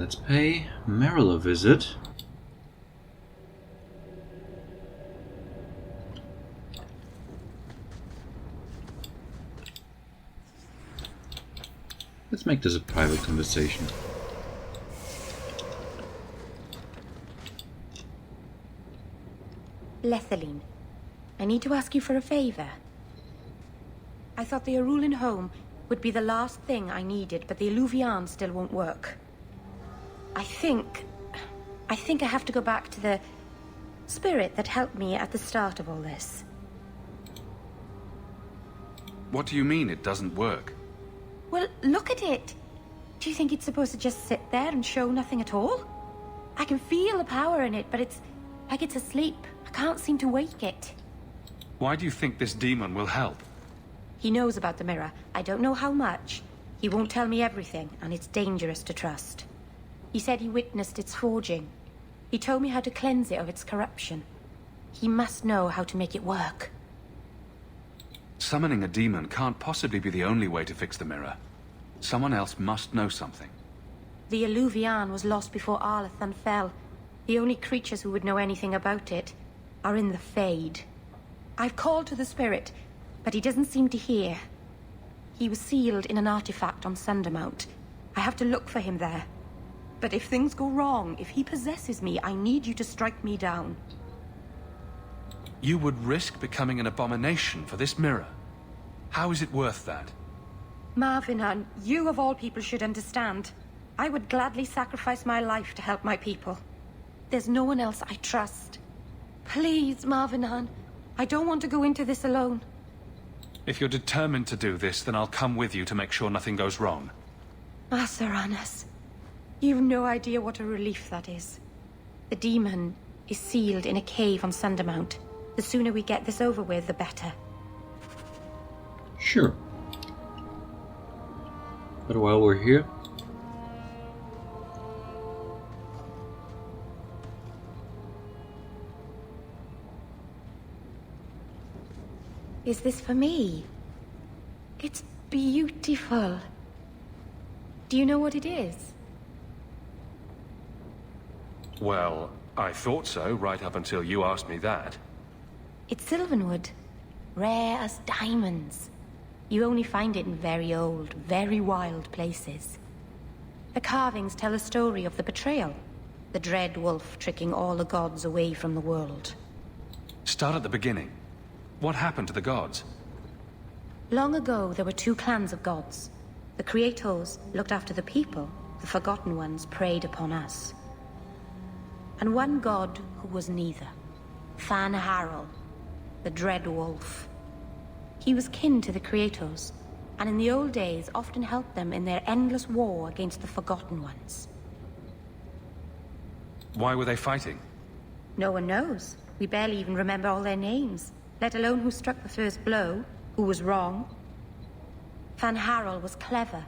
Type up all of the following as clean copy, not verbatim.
let's pay Merrill a visit. Let's make this a private conversation. Lethaline, I need to ask you for a favor. I thought the Arulin home would be the last thing I needed, but the Illuvian still won't work. I think I have to go back to the spirit that helped me at the start of all this. What do you mean it doesn't work? Well, look at it. Do you think it's supposed to just sit there and show nothing at all? I can feel the power in it, but it's like it's asleep. I can't seem to wake it. Why do you think this demon will help? He knows about the mirror. I don't know how much. He won't tell me everything, and it's dangerous to trust. He said he witnessed its forging. He told me how to cleanse it of its corruption. He must know how to make it work. Summoning a demon can't possibly be the only way to fix the mirror. Someone else must know something. The Illuvian was lost before Arlathan fell. The only creatures who would know anything about it are in the Fade. I've called to the spirit, but he doesn't seem to hear. He was sealed in an artifact on Sundermount. I have to look for him there. But if things go wrong, if he possesses me, I need you to strike me down. You would risk becoming an abomination for this mirror. How is it worth that? Marvinan, you of all people should understand. I would gladly sacrifice my life to help my people. There's no one else I trust. Please, Marvinan, I don't want to go into this alone. If you're determined to do this, then I'll come with you to make sure nothing goes wrong. Asaranas, you've no idea what a relief that is. The demon is sealed in a cave on Sundermount. The sooner we get this over with, the better. Sure. But while we're here, is this for me? It's beautiful. Do you know what it is? Well, I thought so right up until you asked me that. It's Sylvanwood. Rare as diamonds. You only find it in very old, very wild places. The carvings tell a story of the betrayal. The dread wolf tricking all the gods away from the world. Start at the beginning. What happened to the gods? Long ago, there were two clans of gods. The Creators looked after the people. The Forgotten Ones preyed upon us. And one god who was neither. Fen'Harel, the dread wolf. He was kin to the Creators, and in the old days often helped them in their endless war against the Forgotten Ones. Why were they fighting? No one knows. We barely even remember all their names, let alone who struck the first blow, who was wrong. Fen'Harel was clever.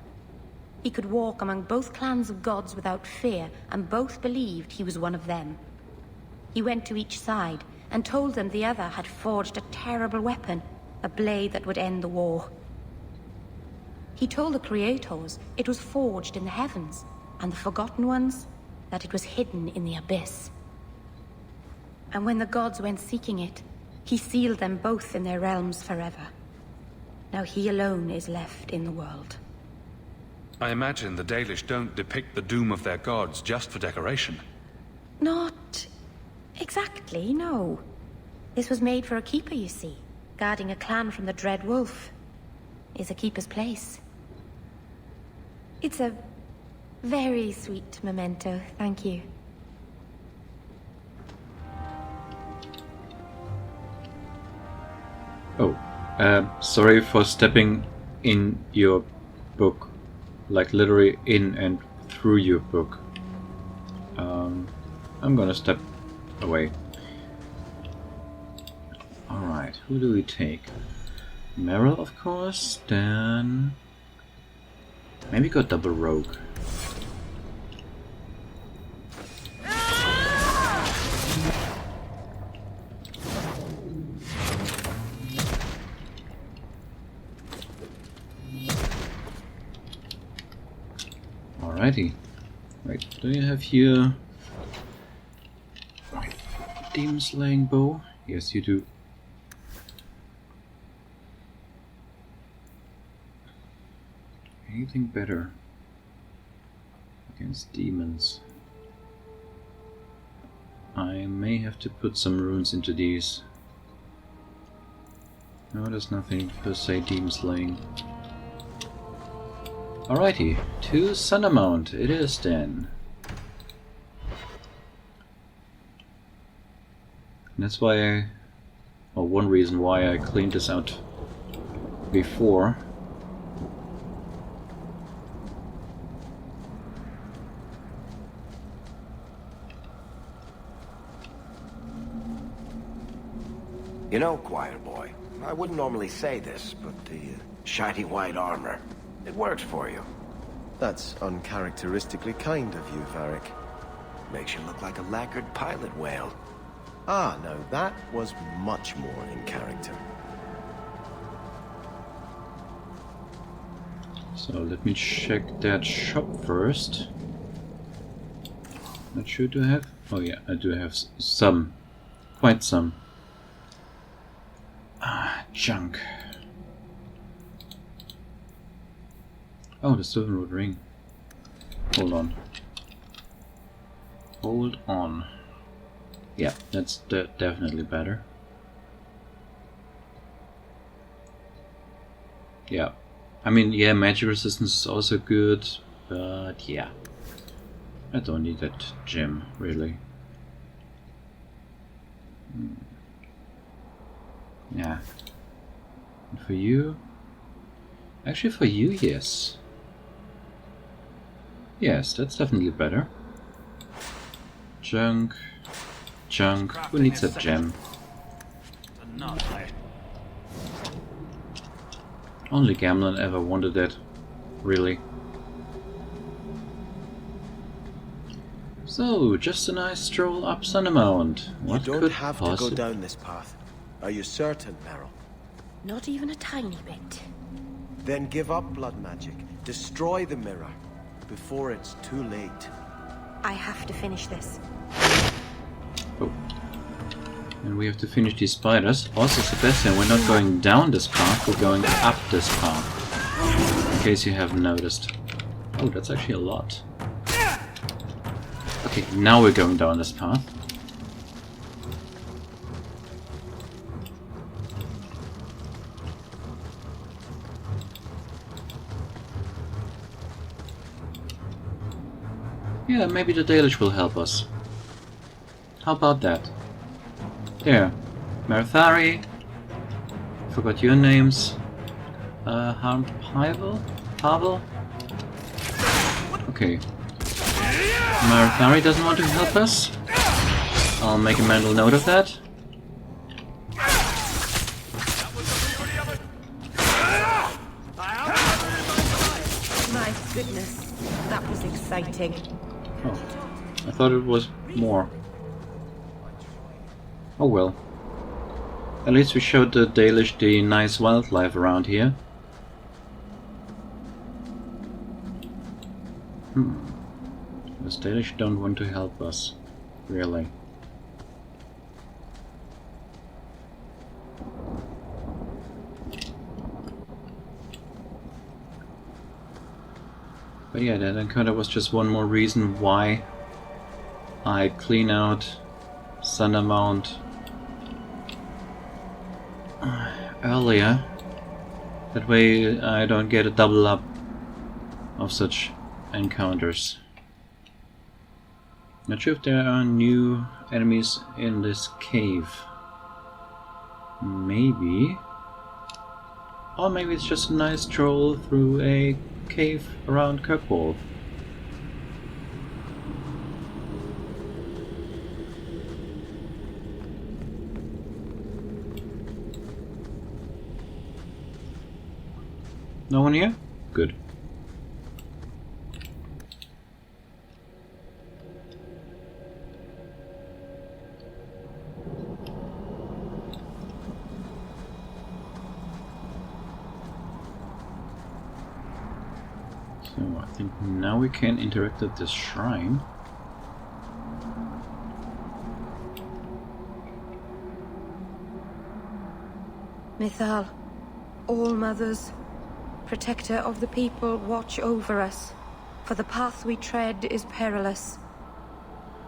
He could walk among both clans of gods without fear, and both believed he was one of them. He went to each side and told them the other had forged a terrible weapon, a blade that would end the war. He told the Creators it was forged in the heavens, and the Forgotten Ones that it was hidden in the abyss. And when the gods went seeking it, he sealed them both in their realms forever. Now he alone is left in the world. I imagine the Dalish don't depict the doom of their gods just for decoration. Not exactly, no. This was made for a keeper, you see. Guarding a clan from the Dread Wolf is a keeper's place. It's a very sweet memento, thank you. oh, sorry for stepping in your book, like literally in and through your book. I'm gonna step away. Alright, who do we take? Merrill, of course, then maybe go double rogue. Alrighty, Right, do you have here demon slaying bow? Yes, you do. Anything better against demons? I may have to put some runes into these. No, there's nothing per se demon slaying. Alrighty, to Sundermount it is then. And that's why one reason why I cleaned this out before. You know, choir boy, I wouldn't normally say this, but the shiny white armor, it works for you. That's uncharacteristically kind of you, Varric. Makes you look like a lacquered pilot whale. Ah, no, that was much more in character. So let me check that shop first. Not sure, do I have? Oh yeah, I do have some. Quite some. Junk. Oh, the Silverwood ring. Hold on. Hold on. Yeah, that's definitely better. Yeah. I mean, yeah, magic resistance is also good, but yeah. I don't need that gem, really. Yeah. And for you? Actually, for you, yes. Yes, that's definitely better. Junk. Junk. Who needs that gem? Only Gamlan ever wanted that. Really. So, just a nice stroll up Sundermount. What You don't could have to go down this path. Are you certain, Meryl? Not even a tiny bit. Then give up blood magic. Destroy the mirror before it's too late. I have to finish this. Oh. And we have to finish these spiders. Also, Sebastian, we're not going down this path, we're going up this path. In case you haven't noticed. Oh, that's actually a lot. Okay, now we're going down this path. Yeah, maybe the Dalish will help us. How about that? There. Marathari. Forgot your names. Pavel? Pavel? Okay. Marathari doesn't want to help us. I'll make a mental note of that. My goodness, that was exciting. Oh, I thought it was more. Oh well. At least we showed the Dalish the nice wildlife around here. The Dalish don't want to help us, really. But yeah, that encounter was just one more reason why I clean out Sundermount earlier. That way I don't get a double up of such encounters. Not sure if there are new enemies in this cave. Maybe. Or maybe it's just a nice stroll through a cave around Kirkwall. No one here? Good. So I think now we can interact at this shrine. Mythal, all mothers, protector of the people, watch over us, for the path we tread is perilous.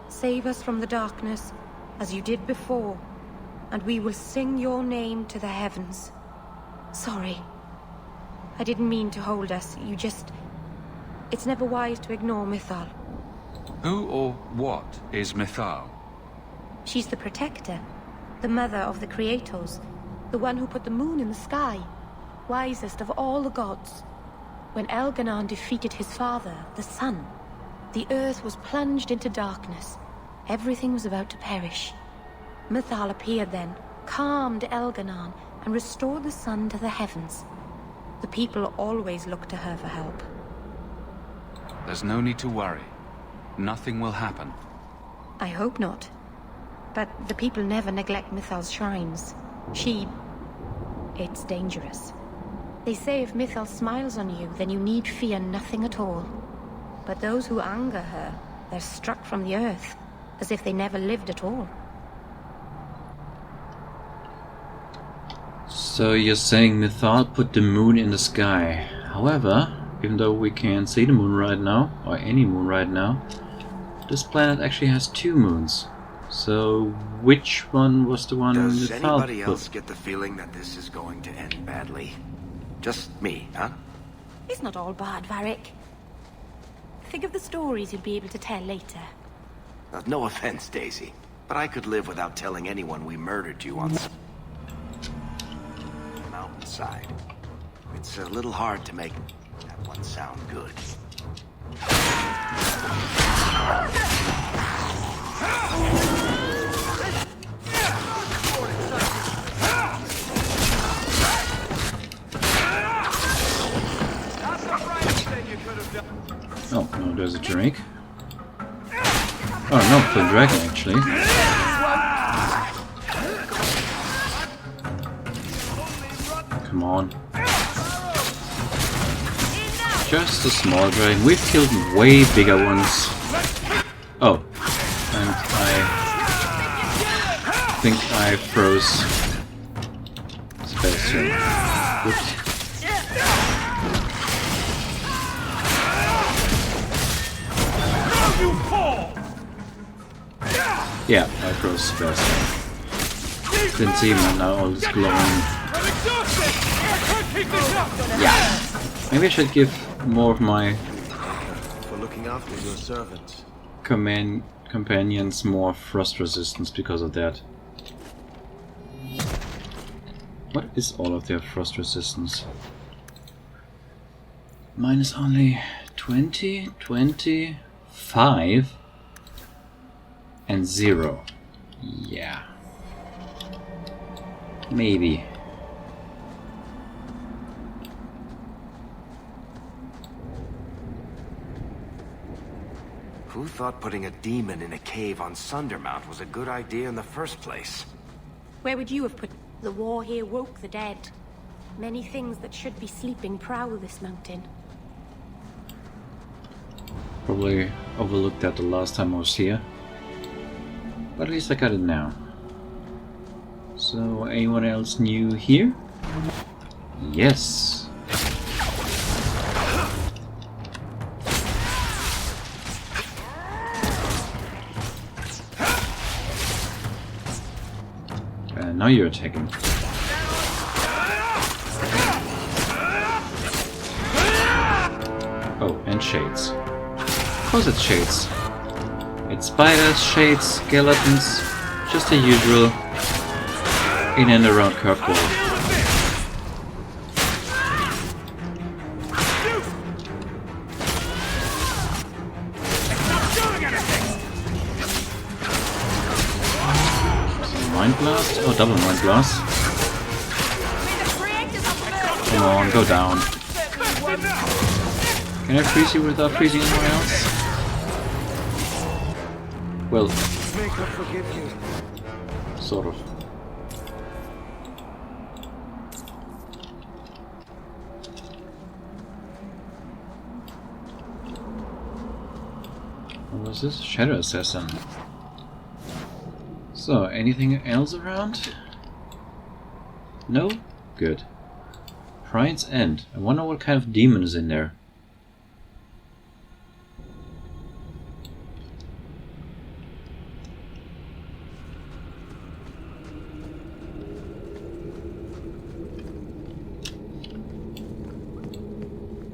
Save us from the darkness, as you did before, and we will sing your name to the heavens. Sorry. I didn't mean to hold us, you just... It's never wise to ignore Mythal. Who or what is Mythal? She's the protector, the mother of the Creators, the one who put the moon in the sky, wisest of all the gods. When Elganon defeated his father, the sun, the earth was plunged into darkness. Everything was about to perish. Mythal appeared then, calmed Elganon, and restored the sun to the heavens. The people always look to her for help. There's no need to worry. Nothing will happen. I hope not. But the people never neglect Mythal's shrines. It's dangerous. They say if Mythal smiles on you, then you need fear nothing at all. But those who anger her, they're struck from the earth, as if they never lived at all. So you're saying Mythal put the moon in the sky. However, even though we can't see the moon right now, or any moon right now, this planet actually has two moons. So which one was the one Does Mythal anybody put? else get the feeling that this is going to end badly? Just me, huh? It's not all bad, Varric. Think of the stories you'll be able to tell later. No offense, Daisy, but I could live without telling anyone we murdered you on the mountainside. It's a little hard to make that one sound good. Oh, no, there's a drake. Oh, no, the dragon actually. Come on. Just a small dragon. We've killed way bigger ones. Oh, and I think I froze Sebastian. Whoops. Yeah, I froze Sebastian. Didn't see him now, all is glowing. Yeah. Maybe I should give more of my For looking after your servants. companions more frost resistance because of that. What is all of their frost resistance? Mine is only 20, 25, and 0. Yeah. Maybe. Who thought putting a demon in a cave on Sundermount was a good idea in the first place? Where would you have put... The war here woke the dead. Many things that should be sleeping prowl this mountain. Probably overlooked that the last time I was here. But at least I got it now. So, anyone else new here? Yes! Now you're attacking. Oh, and shades. Of course it's shades. It's spiders, shades, skeletons, just the usual in and around Kirkwall. Mind blast? Oh, double mind blast. Come on, go down. Can I freeze you without freezing anyone else? Well, Make her forgive you. sort of. What was this? Shadow Assassin. So, anything else around? No? Good. Pride's End. I wonder what kind of demon is in there.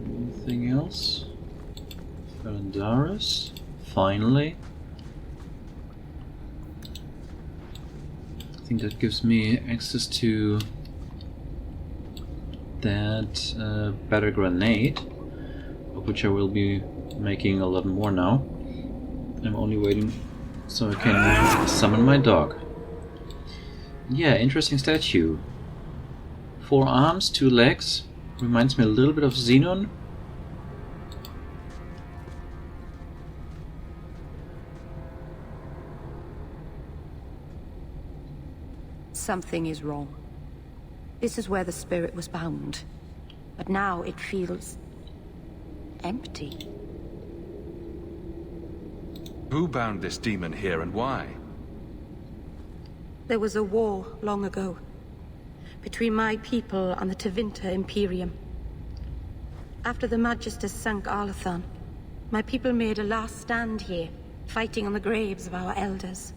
Anything else? Fen'Harel. Finally. I think that gives me access to that better grenade, of which I will be making a lot more now. I'm only waiting so I can summon my dog. Yeah, interesting statue. 4 arms, 2 legs. Reminds me a little bit of Xenon. Something is wrong. This is where the spirit was bound. But now it feels empty. Who bound this demon here and why? There was a war long ago between my people and the Tevinter Imperium. After the Magisters sank Arlathan, my people made a last stand here, fighting on the graves of our elders.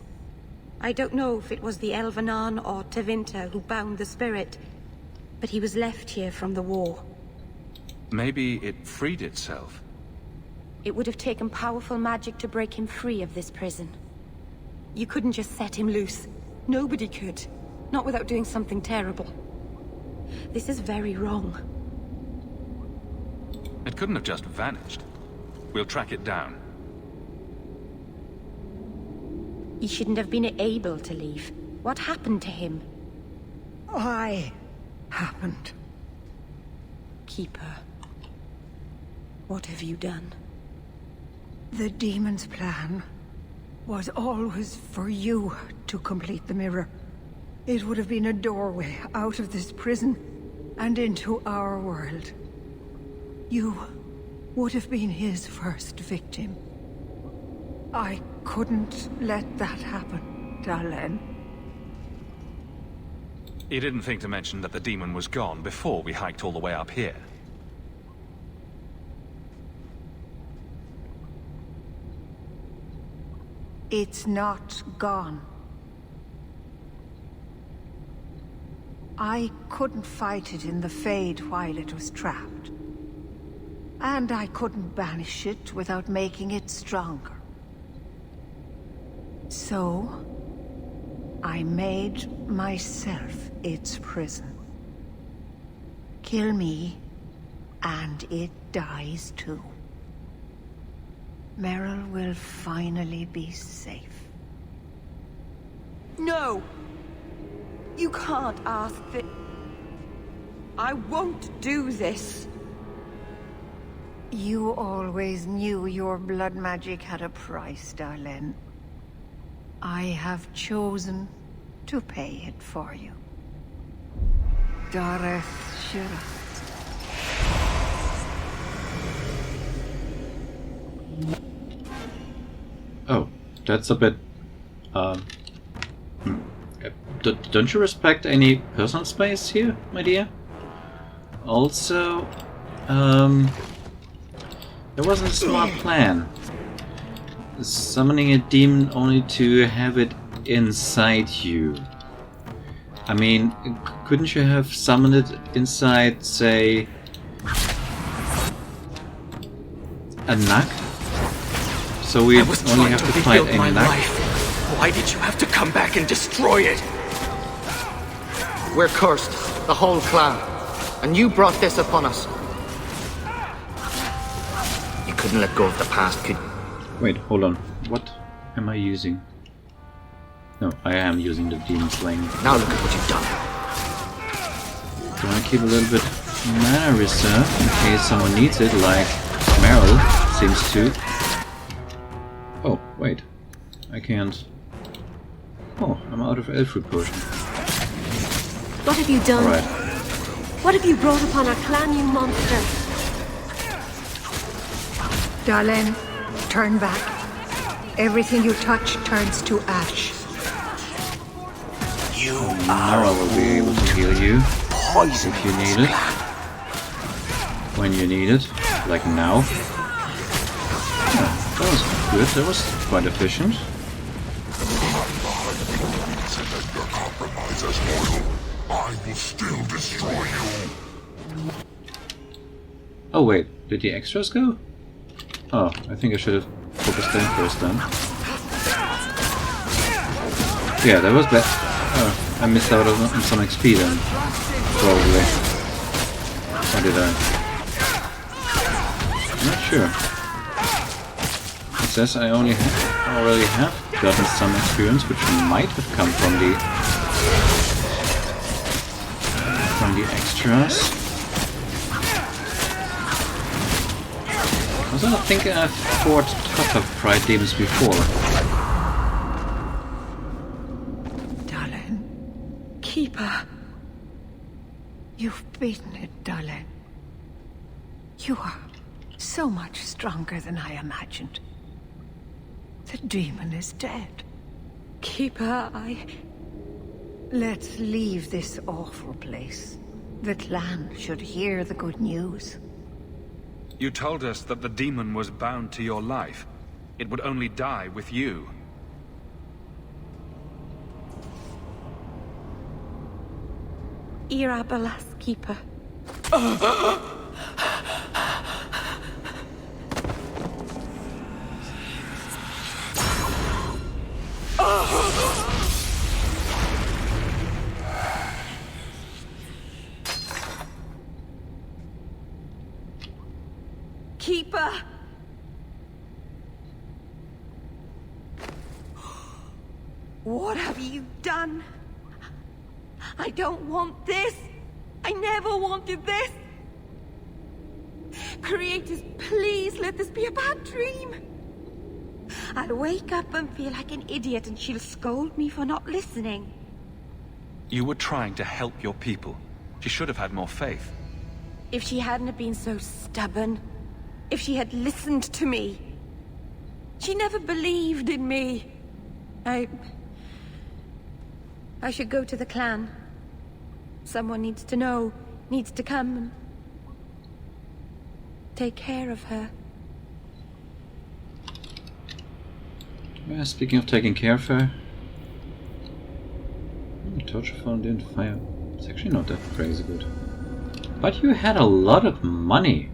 I don't know if it was the Elvenan or Tevinter who bound the spirit, but he was left here from the war. Maybe it freed itself. It would have taken powerful magic to break him free of this prison. You couldn't just set him loose. Nobody could. Not without doing something terrible. This is very wrong. It couldn't have just vanished. We'll track it down. He shouldn't have been able to leave. What happened to him? Why happened? Keeper. What have you done? The demon's plan was always for you to complete the mirror. It would have been a doorway out of this prison and into our world. You would have been his first victim. I couldn't let that happen, Dalen. You didn't think to mention that the demon was gone before we hiked all the way up here. It's not gone. I couldn't fight it in the Fade while it was trapped. And I couldn't banish it without making it stronger. So, I made myself its prison. Kill me, and it dies too. Merrill will finally be safe. No! You can't ask that. I won't do this. You always knew your blood magic had a price, Darlene. I have chosen to pay it for you. Dareth Shira. Oh, that's a bit... Don't you respect any personal space here, my dear? Also, there wasn't a smart plan. Summoning a demon only to have it inside you. I mean, couldn't you have summoned it inside, say, a Nug? So we only have to fight a Nug? Why did you have to come back and destroy it? We're cursed, the whole clan, and you brought this upon us. You couldn't let go of the past, could you? Wait, hold on. What am I using? No, I am using the demon slaying. Now look at what you've done. Do I keep a little bit mana reserve in case someone needs it, like Merrill seems to? Oh, wait. I can't. Oh, I'm out of elf root potion. What have you done? Alright. What have you brought upon our clan, you monster? Darlene, turn back. Everything you touch turns to ash. Now I will be able to heal you Poison if you need it. When you need it, like now. Yeah, that was good. That was quite efficient. I will still destroy you. Oh wait, did the extras go? Oh, I think I should have focused them first then. Yeah, that was bad. Oh, I missed out on some XP then. Probably. Or did I? I'm not sure. It says I already have gotten some experience, which might have come from the extras. Because I don't think I've fought tougher pride demons before. Darling. Keeper. You've beaten it, darling. You are so much stronger than I imagined. The demon is dead. Keeper, Let's leave this awful place. The clan should hear the good news. You told us that the demon was bound to your life. It would only die with you. Irabelas, Keeper. Keeper! What have you done? I don't want this! I never wanted this! Creators, please let this be a bad dream! I'll wake up and feel like an idiot and she'll scold me for not listening. You were trying to help your people. She should have had more faith. If she hadn't have been so stubborn, if she had listened to me. She never believed in me. I should go to the clan. Someone needs to know, needs to come and take care of her. Yeah, speaking of taking care of her, torture phone didn't fire. It's actually not that crazy good. But you had a lot of money.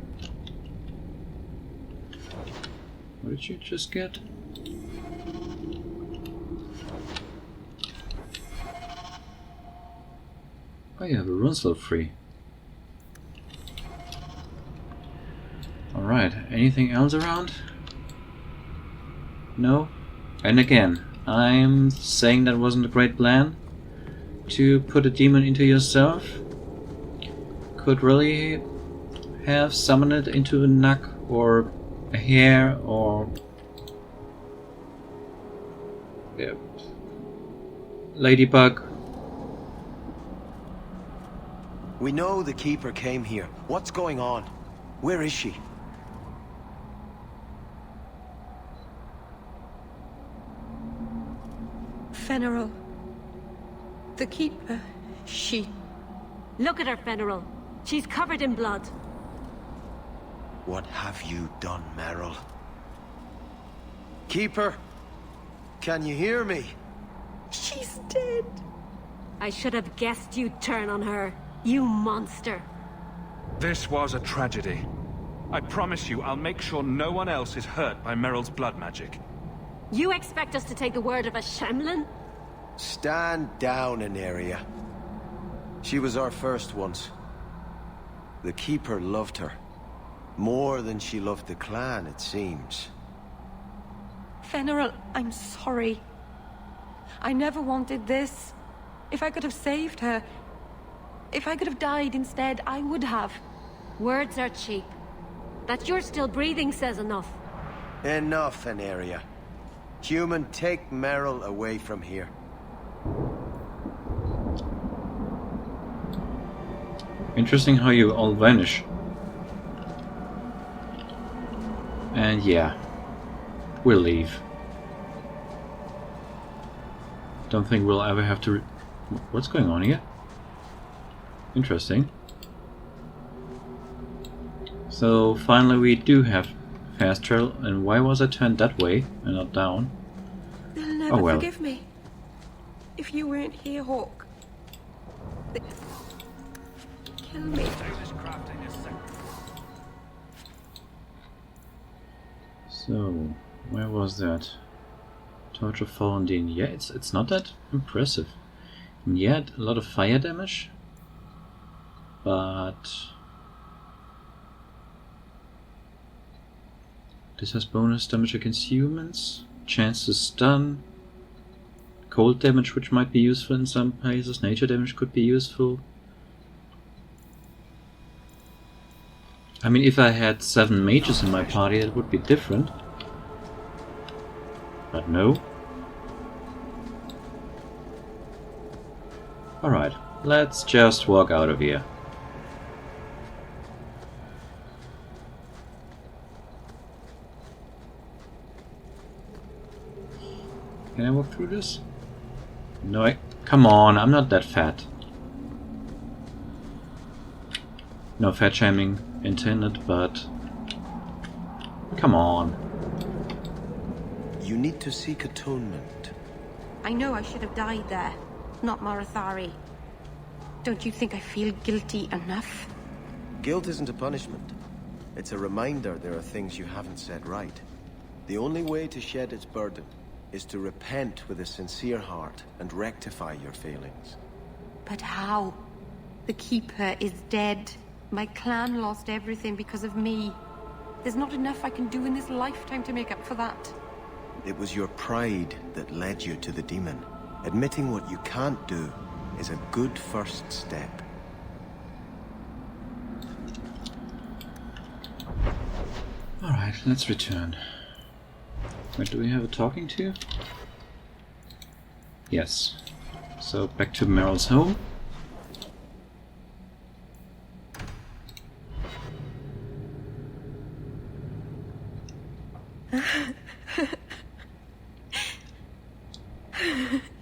What did you just get? Oh, you have a rune slot free. Alright, anything else around? No? And again, I'm saying that wasn't a great plan. To put a demon into yourself. Could really have summoned it into a Nuck or a hare or... yeah, ladybug. We know the Keeper came here. What's going on? Where is she? Fen'Harel. The Keeper. She... Look at her, Fen'Harel. She's covered in blood. What have you done, Merrill? Keeper? Can you hear me? She's dead. I should have guessed you'd turn on her. You monster. This was a tragedy. I promise you, I'll make sure no one else is hurt by Meryl's blood magic. You expect us to take the word of a Shemlin? Stand down, Aneria. She was our first once. The Keeper loved her. More than she loved the clan, it seems. Fen'Harel, I'm sorry. I never wanted this. If I could have saved her, if I could have died instead, I would have. Words are cheap. That you're still breathing says enough. Enough, Aneria. Human, take Merrill away from here. Interesting how you all vanish. And yeah, we'll leave. Don't think we'll ever have to... What's going on here? Interesting. So finally we do have fast travel, and why was I turned that way and not down? They'll never Oh well. forgive me. If you weren't here, Hawk. They'd kill me. So, where was that? Torch of Fallen Dean. Yeah, it's not that impressive. Yeah, a lot of fire damage, but this has bonus damage against humans, chance to stun, cold damage, which might be useful in some places, nature damage could be useful. I mean, if I had 7 mages in my party, it would be different. But no. Alright, let's just walk out of here. Can I walk through this? No, come on, I'm not that fat. No fat shaming intended, but come on. You need to seek atonement. I know I should have died there, not Marathari. Don't you think I feel guilty enough? Guilt isn't a punishment. It's a reminder there are things you haven't said right. The only way to shed its burden is to repent with a sincere heart and rectify your failings. But how? The Keeper is dead. My clan lost everything because of me. There's not enough I can do in this lifetime to make up for that. It was your pride that led you to the demon. Admitting what you can't do is a good first step. Alright, let's return. Wait, do we have a talking to? Yes. So back to Meryl's home.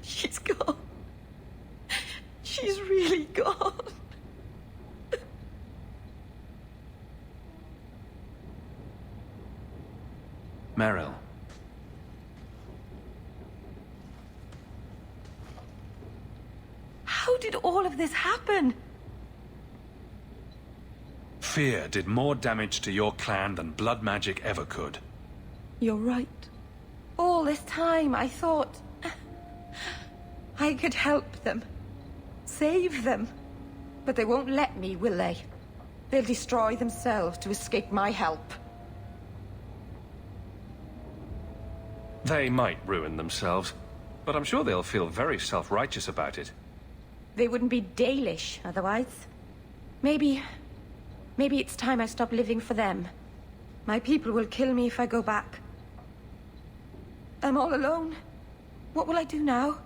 She's gone. She's really gone. Meryl. How did all of this happen? Fear did more damage to your clan than blood magic ever could. You're right. All this time I thought I could help them. Save them. But they won't let me, will they? They'll destroy themselves to escape my help. They might ruin themselves, but I'm sure they'll feel very self-righteous about it. They wouldn't be Dalish otherwise. Maybe it's time I stop living for them. My people will kill me if I go back. I'm all alone. What will I do now?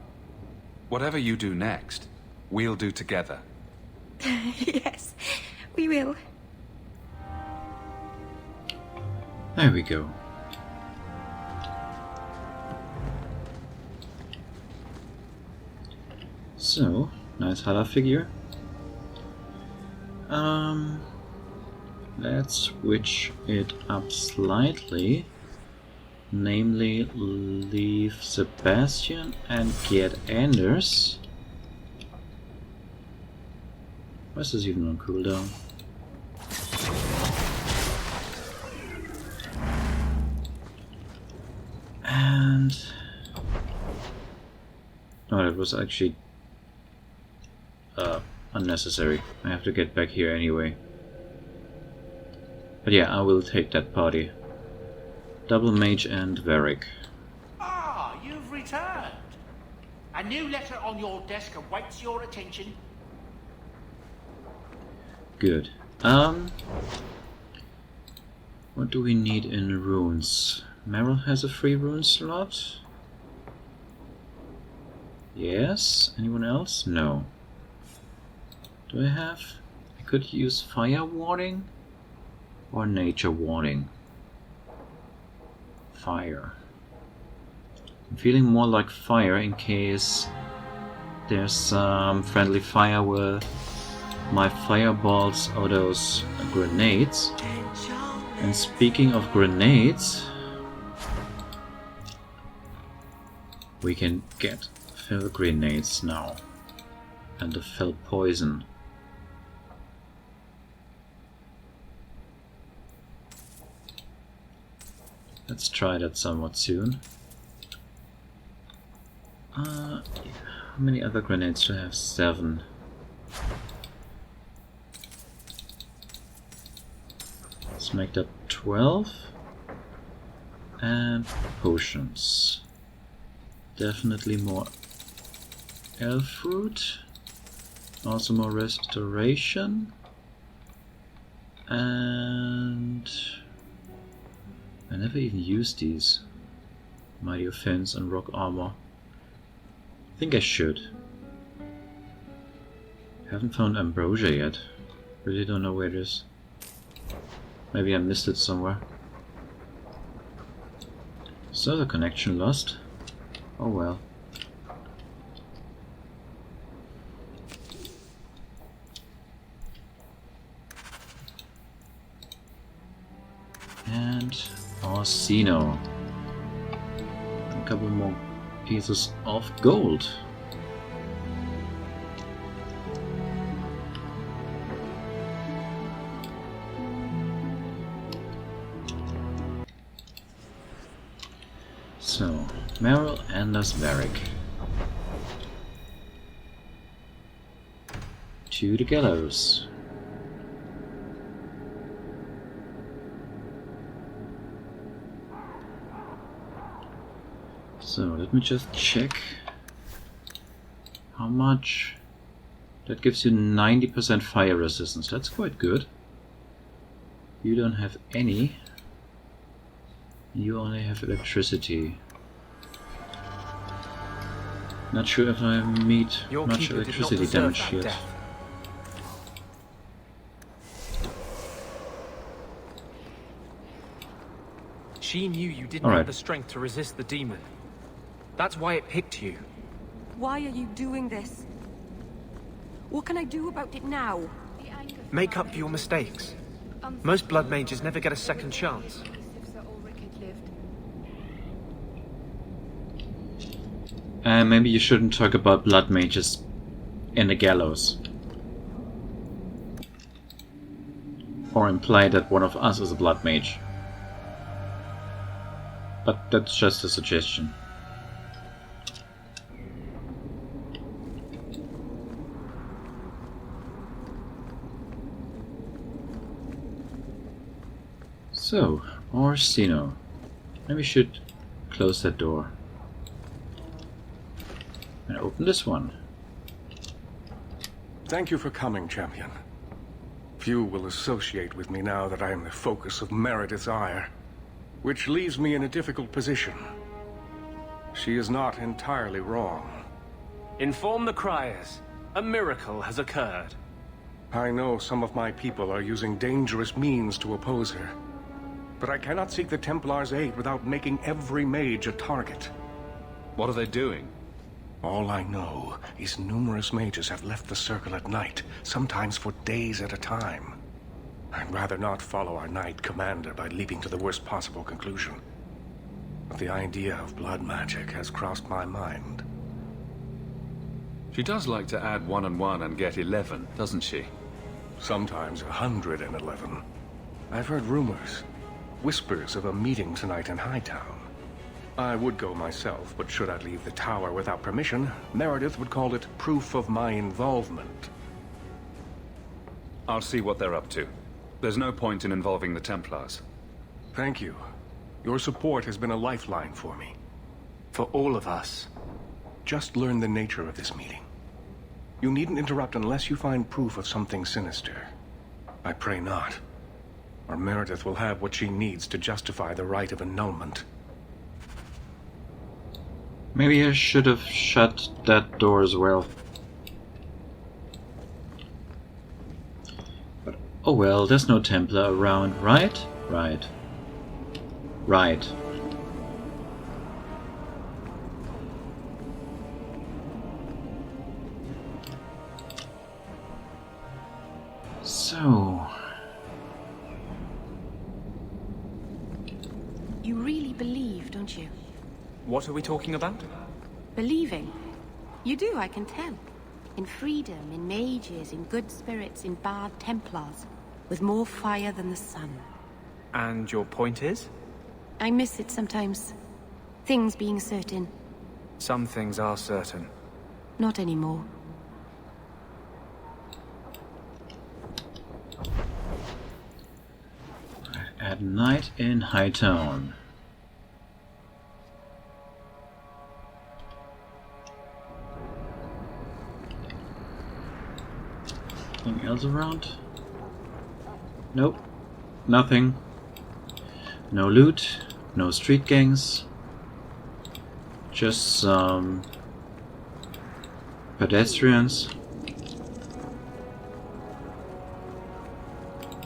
Whatever you do next, we'll do together. Yes, we will. There we go. So, nice Hala figure. Let's switch it up slightly. Namely, leave Sebastian and get Anders. Why is this even on cooldown? And... no, that was actually unnecessary. I have to get back here anyway. But yeah, I will take that party. Double Mage and Varric. Ah, you've returned. A new letter on your desk awaits your attention. Good. What do we need in runes? Meryl has a free rune slot? Yes. Anyone else? No. Do I have? I could use Fire Warding or Nature Warding. Fire. I'm feeling more like fire in case there's some friendly fire with my fireballs or those grenades. And speaking of grenades, we can get fell grenades now. And the fell poison. Let's try that somewhat soon. Yeah. How many other grenades do I have? 7. Let's make that 12. And potions. Definitely more elf fruit. Also more restoration. And I never even used these. Mighty Offense and Rock Armor. I think I should. Haven't found Ambrosia yet. Really don't know where it is. Maybe I missed it somewhere. So the connection lost. Oh well. And Orsino. A couple more pieces of gold. So, Merrill and Barrack. To the gallows. So let me just check how much. That gives you 90% fire resistance. That's quite good. You don't have any. You only have electricity. Not sure if I meet much electricity damage yet. She knew you didn't have the strength to resist the demon. That's why it picked you. Why are you doing this? What can I do about it now? Make up for your mistakes. Most blood mages never get a second chance. Maybe you shouldn't talk about blood mages in the gallows. Or imply that one of us is a blood mage. But that's just a suggestion. So, Orsino. Maybe we should close that door. And open this one. Thank you for coming, champion. Few will associate with me now that I am the focus of Meredith's ire, which leaves me in a difficult position. She is not entirely wrong. Inform the criers. A miracle has occurred. I know some of my people are using dangerous means to oppose her, but I cannot seek the Templars' aid without making every mage a target. What are they doing? All I know is numerous mages have left the circle at night, sometimes for days at a time. I'd rather not follow our knight commander by leaping to the worst possible conclusion. But the idea of blood magic has crossed my mind. She does like to add 1 and 1 and get 11, doesn't she? Sometimes 111. I've heard rumors, whispers of a meeting tonight in Hightown. I would go myself, but should I leave the tower without permission, Meredith would call it proof of my involvement. I'll see what they're up to. There's no point in involving the Templars. Thank you. Your support has been a lifeline for me. For all of us. Just learn the nature of this meeting. You needn't interrupt unless you find proof of something sinister. I pray not. Or Meredith will have what she needs to justify the right of annulment. Maybe I should have shut that door as well. But oh well, there's no Templar around, right? Right. So... You really believe, don't you? What are we talking about? Believing. You do, I can tell. In freedom, in mages, in good spirits, in bad Templars. With more fire than the sun. And your point is? I miss it sometimes. Things being certain. Some things are certain. Not anymore. At night in Hightown. Anything else around? Nope. Nothing. No loot. No street gangs. Just some pedestrians.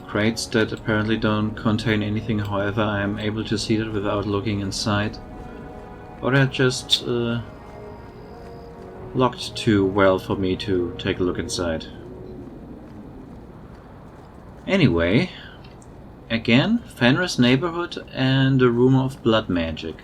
Crates that apparently don't contain anything, however I am able to see that without looking inside. Or they're just locked too well for me to take a look inside. Anyway, again, Fen'Harel's neighborhood and the rumor of blood magic.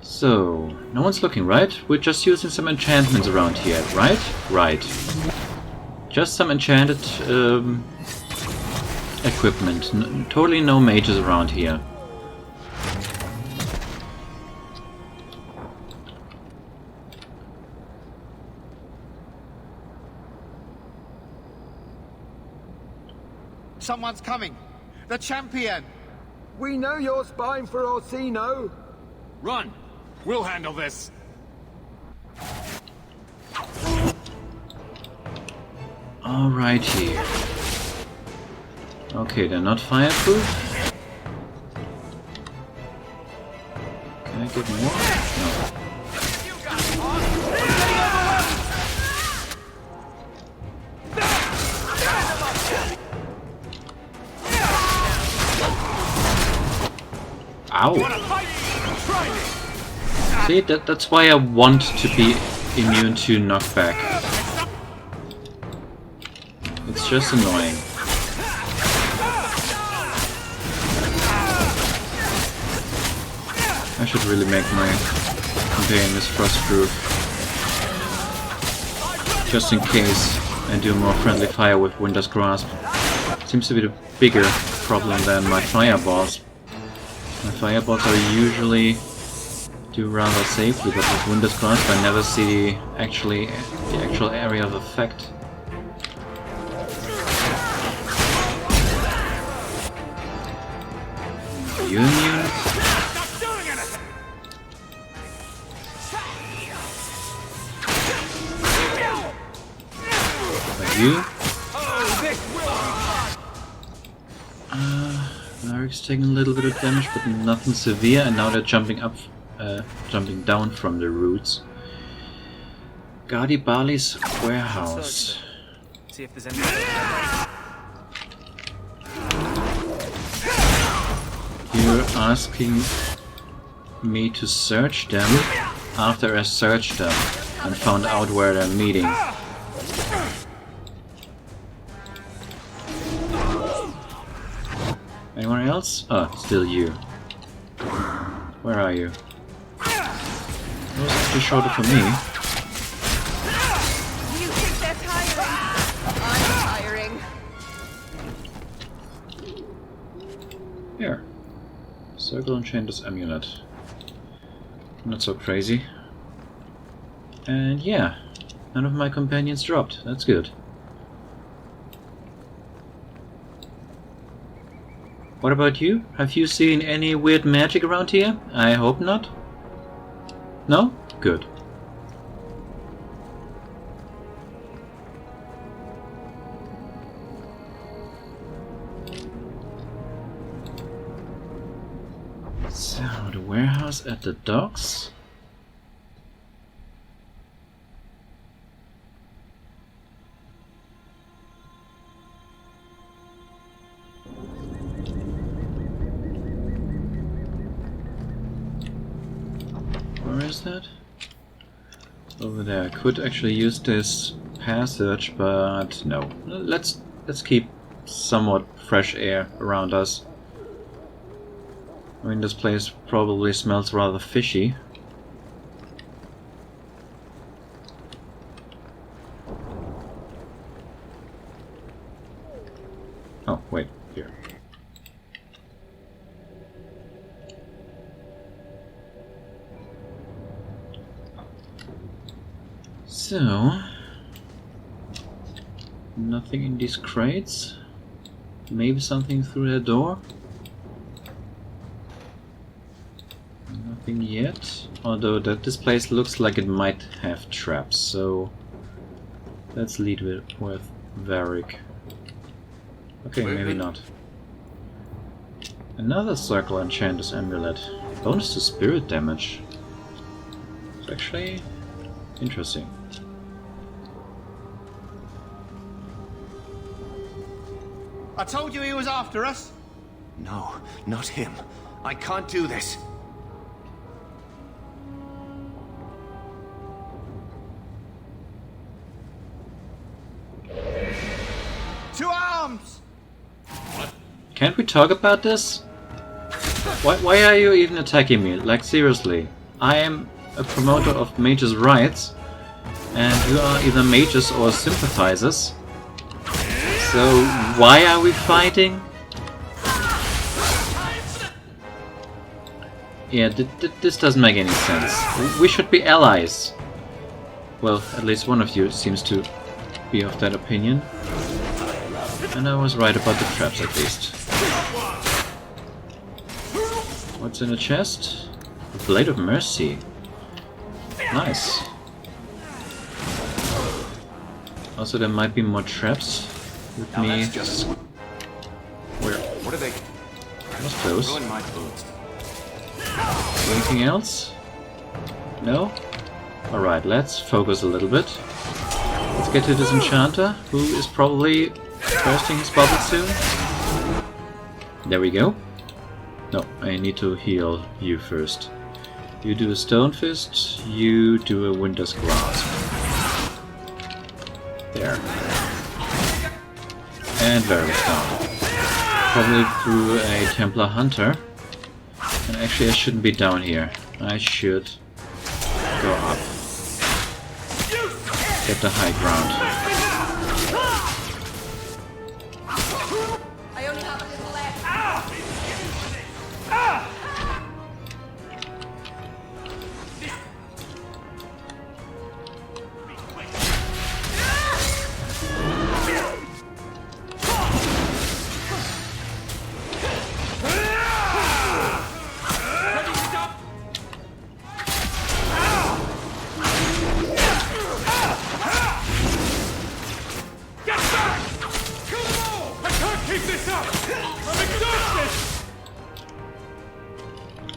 So, no one's looking, right? We're just using some enchantments around here, right? Right. Just some enchanted equipment. Totally no mages around here. Someone's coming! The champion! We know you're spying for Orsino! Run! We'll handle this! Alrighty. Okay, they're not fireproof. Can I get more? No. Ow! See, that's why I want to be immune to knockback. It's just annoying. I should really make my companions frostproof. Just in case I do more friendly fire with Winter's Grasp. Seems to be the bigger problem than my fireballs. My fireballs are usually do rather safely, but with Winter's Grasp I never see the actual area of effect. You immune? But you? Larry's taking a little bit of damage, but nothing severe, and now they're jumping down from the roots. Gardy Barley's warehouse. See if there's anything. You're asking me to search them after I searched them and found out where they're meeting. Anyone else? Oh, still you. Where are you? That was actually shorter for me. You think they're tiring? I'm tiring. Here. Circle Enchanter's Amulet. Not so crazy. And yeah, none of my companions dropped. That's good. What about you? Have you seen any weird magic around here? I hope not. No? Good. So, the warehouse at the docks? Where is that? over there. I could actually use this passage, but no. Let's keep somewhat fresh air around us. I mean, this place probably smells rather fishy. Oh, wait, here. So, nothing in these crates. Maybe something through the door. Nothing yet. Although this place looks like it might have traps, so let's lead with Varric. Okay, maybe not. Another circle enchanter's amulet. Bonus to spirit damage. It's actually interesting. I told you he was after us. No, not him. I can't do this. To arms! Can't we talk about this? Why are you even attacking me? Like, seriously. I am a promoter of mages' rights, and you are either mages or sympathizers. So, why are we fighting? Yeah, this doesn't make any sense. We should be allies. Well, at least one of you seems to be of that opinion. And I was right about the traps, at least. What's in the chest? A Blade of Mercy. Nice. Also, there might be more traps with Now me. that's just... Where? What are they? That was close. Ruin my boots. Anything else? No? Alright, let's focus a little bit. Let's get to this enchanter, who is probably bursting his bubble soon. There we go. No, I need to heal you first. You do a Stone Fist, you do a Winter's Grasp. There. And Varric's down. Probably through a Templar Hunter. And actually I shouldn't be down here. I should go up. Get the high ground. I only have a little left.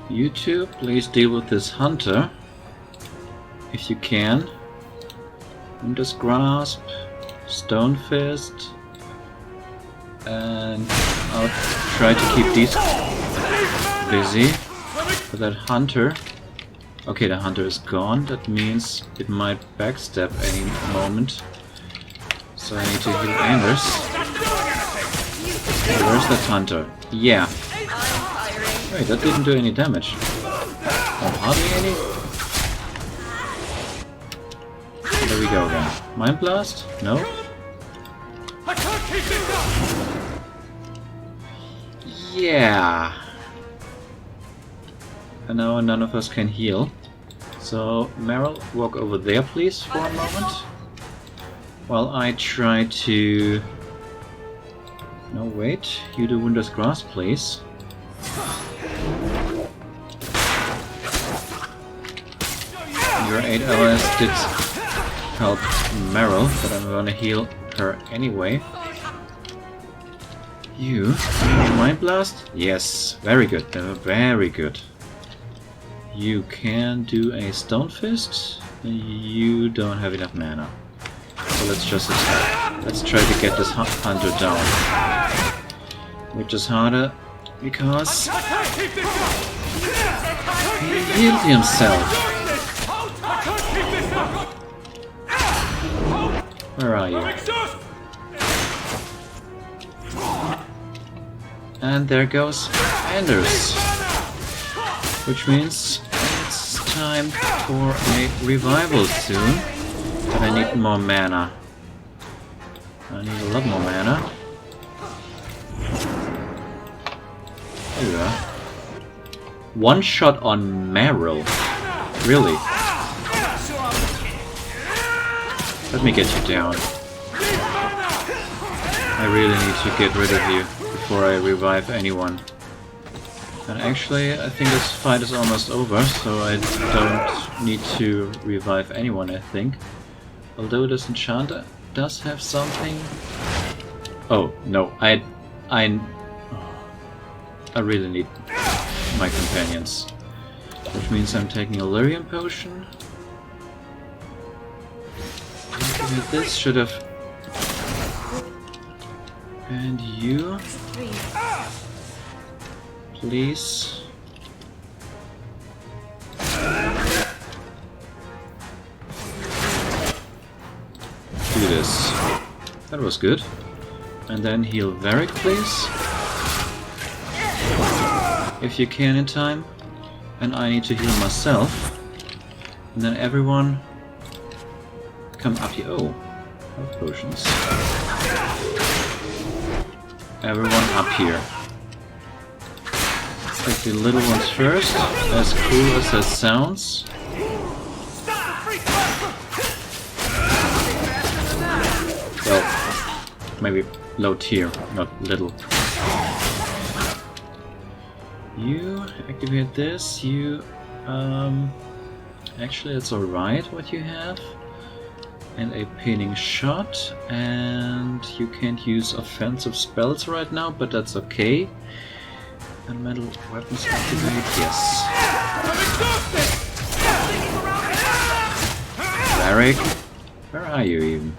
You two, please deal with this hunter, if you can. Winter's Grasp, Stone Fist, and I'll try to keep these busy. For that hunter, okay, the hunter is gone. That means it might backstab any moment. So I need to heal Anders. Where's that hunter? Yeah. Wait, that didn't do any damage. Oh, hardly any? There we go again. Mind Blast? No? Yeah. And now none of us can heal. So, Meryl, walk over there please for a moment. While I try to... No, wait. You do Winter's Grasp, please. Your 8 allies did help Meryl, but I'm gonna heal her anyway. You, Mind Blast? Yes, very good, very good. You can do a Stone Fist. You don't have enough mana. So let's just attack. Let's try to get this hunter down. Which is harder, because he healed himself. Where are you? And there goes Anders. Which means it's time for a revival soon. But I need more mana. I need a lot more mana. There you are. One shot on Meryl. Really? Let me get you down. I really need to get rid of you before I revive anyone. And actually, I think this fight is almost over, so I don't need to revive anyone, I think. Although this enchanter does have something. Oh, no, I really need my companions. Which means I'm taking a Lyrium potion. This should have. And you, please. Do this. That was good. And then heal Varric, please. If you can in time. And I need to heal myself. And then everyone come up here. Oh, health potions. Everyone up here. Take the little ones first, as cool as that sounds. Well, maybe low tier, not little. You activate this, you... Actually, it's alright what you have. And a pinning shot, and you can't use offensive spells right now, but that's okay. And metal weapons activate, yes. Varric, where are you even?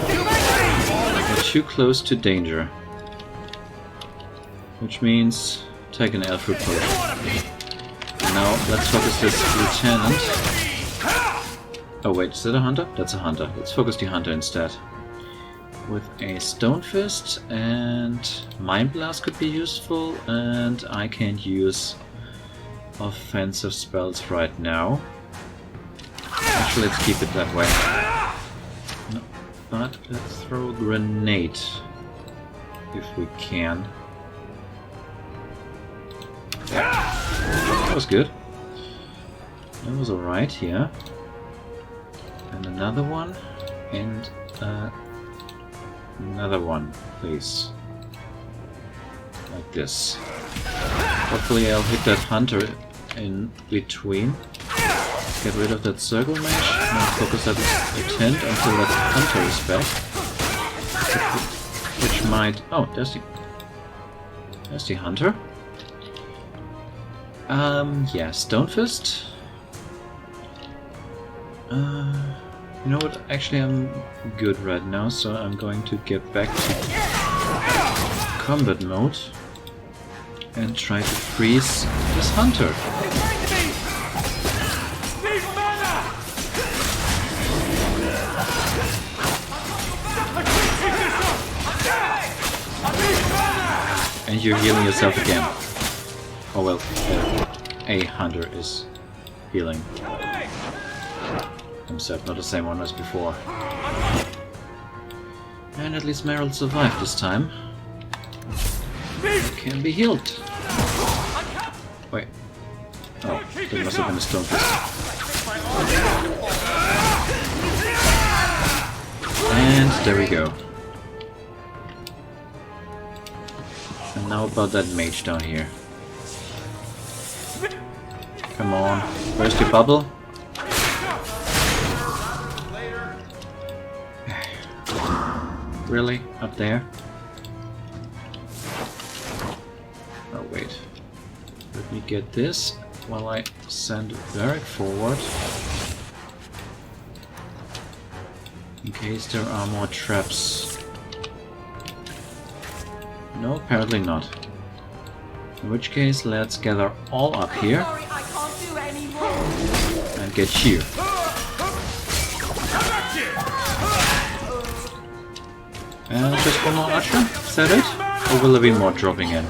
You're too close to danger. Which means take an elf potion. Now let's focus this lieutenant. Oh wait, is that a hunter? That's a hunter. Let's focus the hunter instead. With a stone fist, and mind blast could be useful, and I can't use offensive spells right now. Actually, let's keep it that way. No, but let's throw a grenade if we can. Yeah, that was good. That was alright, yeah. And another one, and another one, please. Like this. Hopefully I'll hit that hunter in between. Get rid of that circle mage, and focus that tent until that hunter is back. Which might... Oh, there's the hunter. Yeah, Stone Fist. You know what? Actually, I'm good right now, so I'm going to get back to combat mode and try to freeze this hunter. And you're healing yourself again. Oh well, a hunter is healing himself, not the same one as before. And at least Meryl survived this time. Can be healed. Wait. Oh, that must have been a stone fist. And there we go. And now about that mage down here. Come on, where's the bubble? Really? Up there? Oh wait. Let me get this while I send Varric forward. In case there are more traps. No, apparently not. In which case, let's gather all up here and get you. Just one more archer? Is that it? Or will there be more dropping in?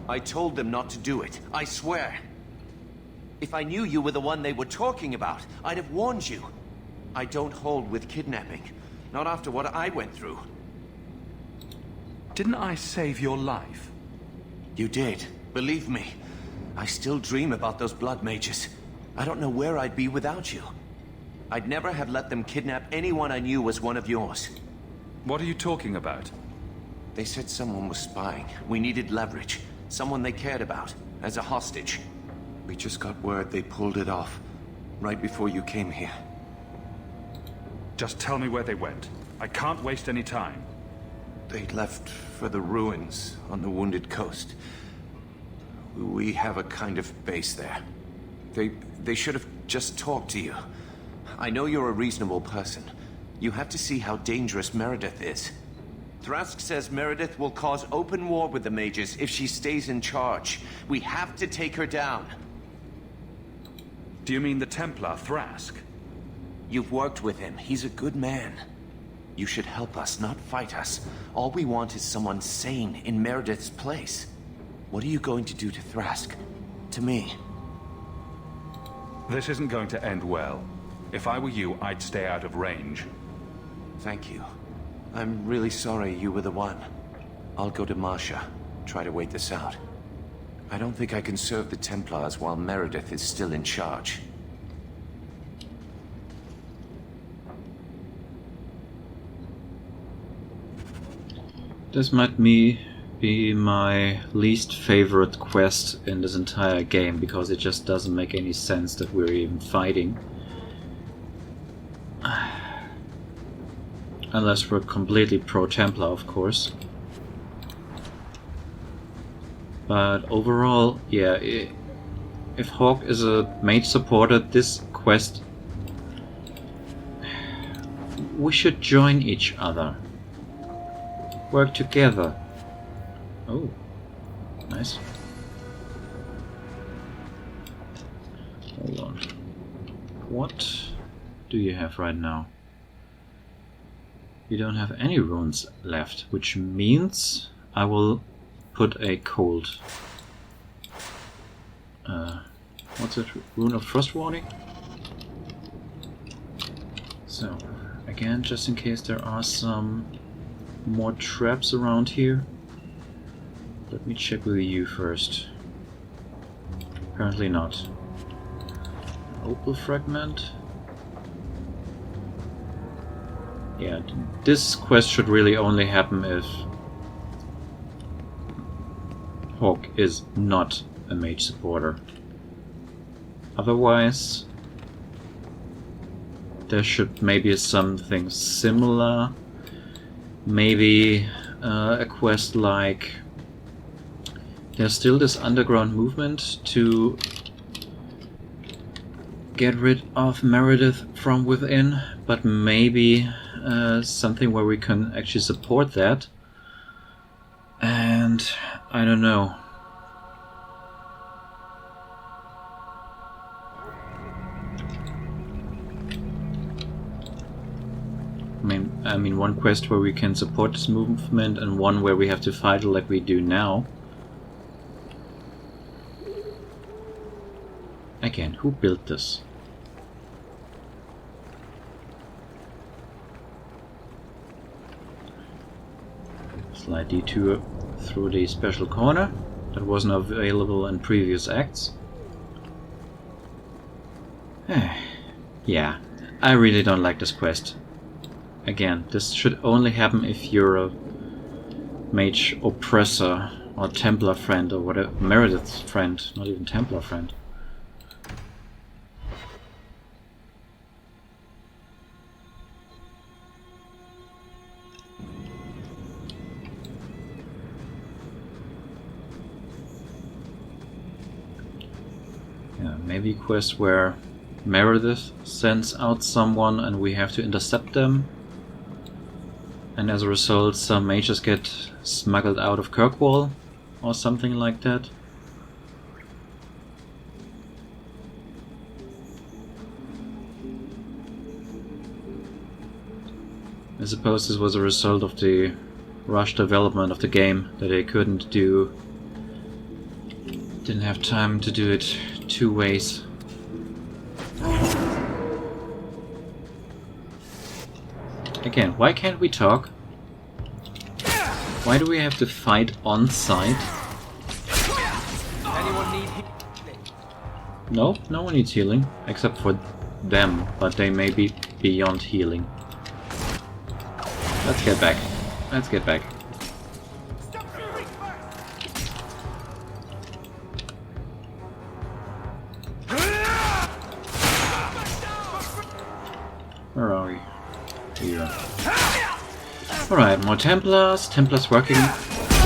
I told them not to do it, I swear. If I knew you were the one they were talking about, I'd have warned you. I don't hold with kidnapping. Not after what I went through. Didn't I save your life? You did. Believe me. I still dream about those blood mages. I don't know where I'd be without you. I'd never have let them kidnap anyone I knew was one of yours. What are you talking about? They said someone was spying. We needed leverage. Someone they cared about. As a hostage. We just got word they pulled it off. Right before you came here. Just tell me where they went. I can't waste any time. They left for the ruins on the Wounded Coast. We have a kind of base there. They should have just talked to you. I know you're a reasonable person. You have to see how dangerous Meredith is. Thrask says Meredith will cause open war with the mages if she stays in charge. We have to take her down. Do you mean the Templar, Thrask? You've worked with him. He's a good man. You should help us, not fight us. All we want is someone sane in Meredith's place. What are you going to do to Thrask? To me? This isn't going to end well. If I were you, I'd stay out of range. Thank you. I'm really sorry you were the one. I'll go to Marsha. Try to wait this out. I don't think I can serve the Templars while Meredith is still in charge. This might be my least favorite quest in this entire game, because it just doesn't make any sense that we're even fighting. Unless we're completely pro-Templar, of course. But overall, yeah, if Hawk is a mage supporter, this quest... we should join each other. Work together. Oh, nice. Hold on. What do you have right now? You don't have any runes left, which means I will put a cold. What's it? Rune of Frost Warning? So, again, just in case there are some more traps around here. Let me check with you first. Apparently not. Opal fragment. Yeah, this quest should really only happen if Hawk is not a mage supporter. Otherwise, there should maybe something similar. Maybe a quest like there's still this underground movement to get rid of Meredith from within, but maybe something where we can actually support that. And I don't know. I mean, one quest where we can support this movement and one where we have to fight like we do now. Again, who built this? Slight detour through the special corner that wasn't available in previous acts. Yeah, I really don't like this quest. Again, this should only happen if you're a mage oppressor or Templar friend or whatever. Meredith's friend, not even Templar friend. Yeah, maybe quest where Meredith sends out someone and we have to intercept them. And as a result, some mages get smuggled out of Kirkwall or something like that. I suppose this was a result of the rushed development of the game, that they didn't have time to do it 2 ways. Again, why can't we talk? Why do we have to fight on site? Anyone need No, no one needs healing, except for them, but they may be beyond healing. Let's get back. Let's get back. Where are we? Here. Alright, more Templars. Templars working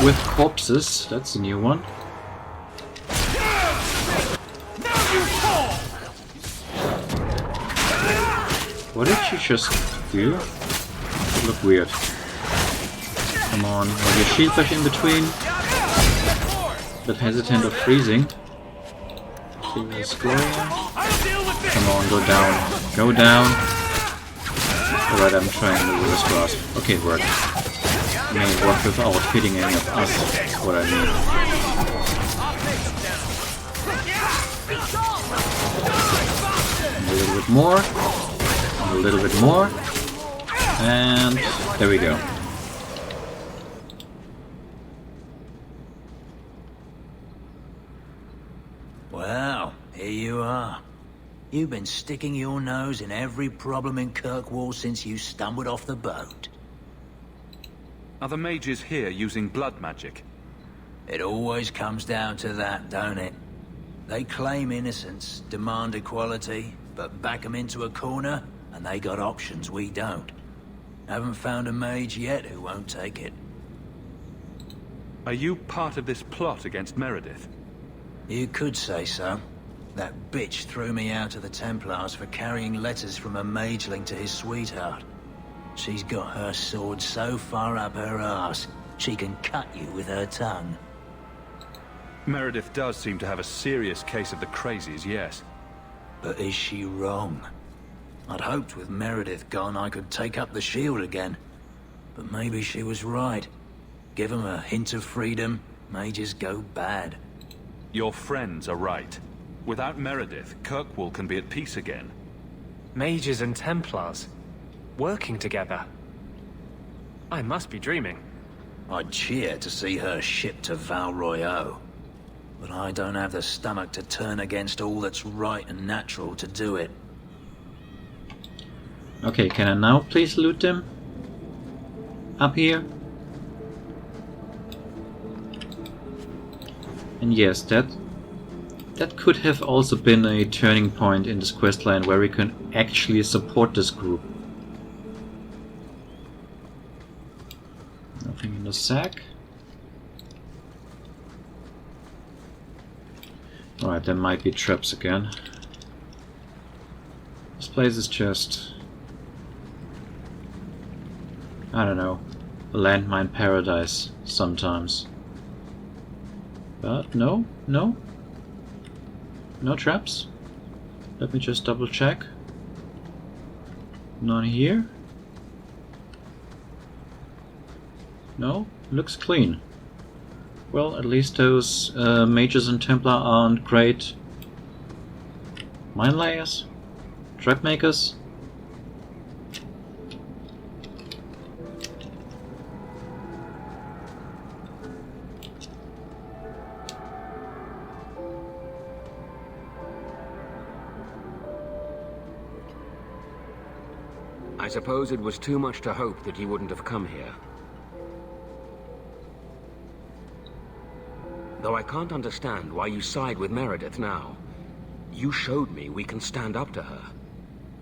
with corpses. That's a new one. What did she just do? It looked weird. Come on, maybe a shield bash in between. But hesitant of freezing. Come on, go down. Go down. Alright, I'm trying the reverse grasp. Okay, it worked. It may work without hitting any of us, that's what I mean. A little bit more. A little bit more. And there we go. Well, here you are. You've been sticking your nose in every problem in Kirkwall since you stumbled off the boat. Are the mages here using blood magic? It always comes down to that, don't it? They claim innocence, demand equality, but back 'em into a corner, and they got options we don't. Haven't found a mage yet who won't take it. Are you part of this plot against Meredith? You could say so. That bitch threw me out of the Templars for carrying letters from a mageling to his sweetheart. She's got her sword so far up her arse, she can cut you with her tongue. Meredith does seem to have a serious case of the crazies, yes. But is she wrong? I'd hoped with Meredith gone I could take up the shield again. But maybe she was right. Give 'em a hint of freedom, mages go bad. Your friends are right. Without Meredith, Kirkwall can be at peace again. Mages and Templars working together. I must be dreaming. I'd cheer to see her shipped to Val Royeaux. But I don't have the stomach to turn against all that's right and natural to do it. Okay, can I now please loot them? Up here? And yes, that could have also been a turning point in this questline where we can actually support this group. Nothing in the sack. Alright, there might be traps again. This place is just... I don't know, a landmine paradise sometimes. But no, no. No traps. Let me just double check. None here. No, looks clean. Well, at least those mages and Templar aren't great mine layers, trap makers. I suppose it was too much to hope that you wouldn't have come here. Though I can't understand why you side with Meredith now. You showed me we can stand up to her.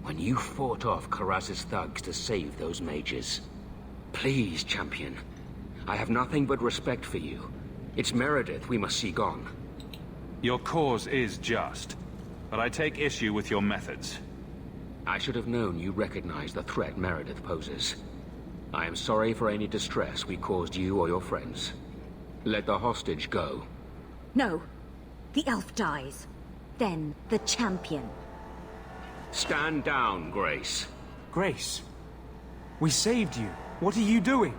When you fought off Karaz's thugs to save those mages. Please, champion. I have nothing but respect for you. It's Meredith we must see gone. Your cause is just, but I take issue with your methods. I should have known you recognize the threat Meredith poses. I am sorry for any distress we caused you or your friends. Let the hostage go. No. The elf dies. Then the champion. Stand down, Grace. Grace? We saved you. What are you doing?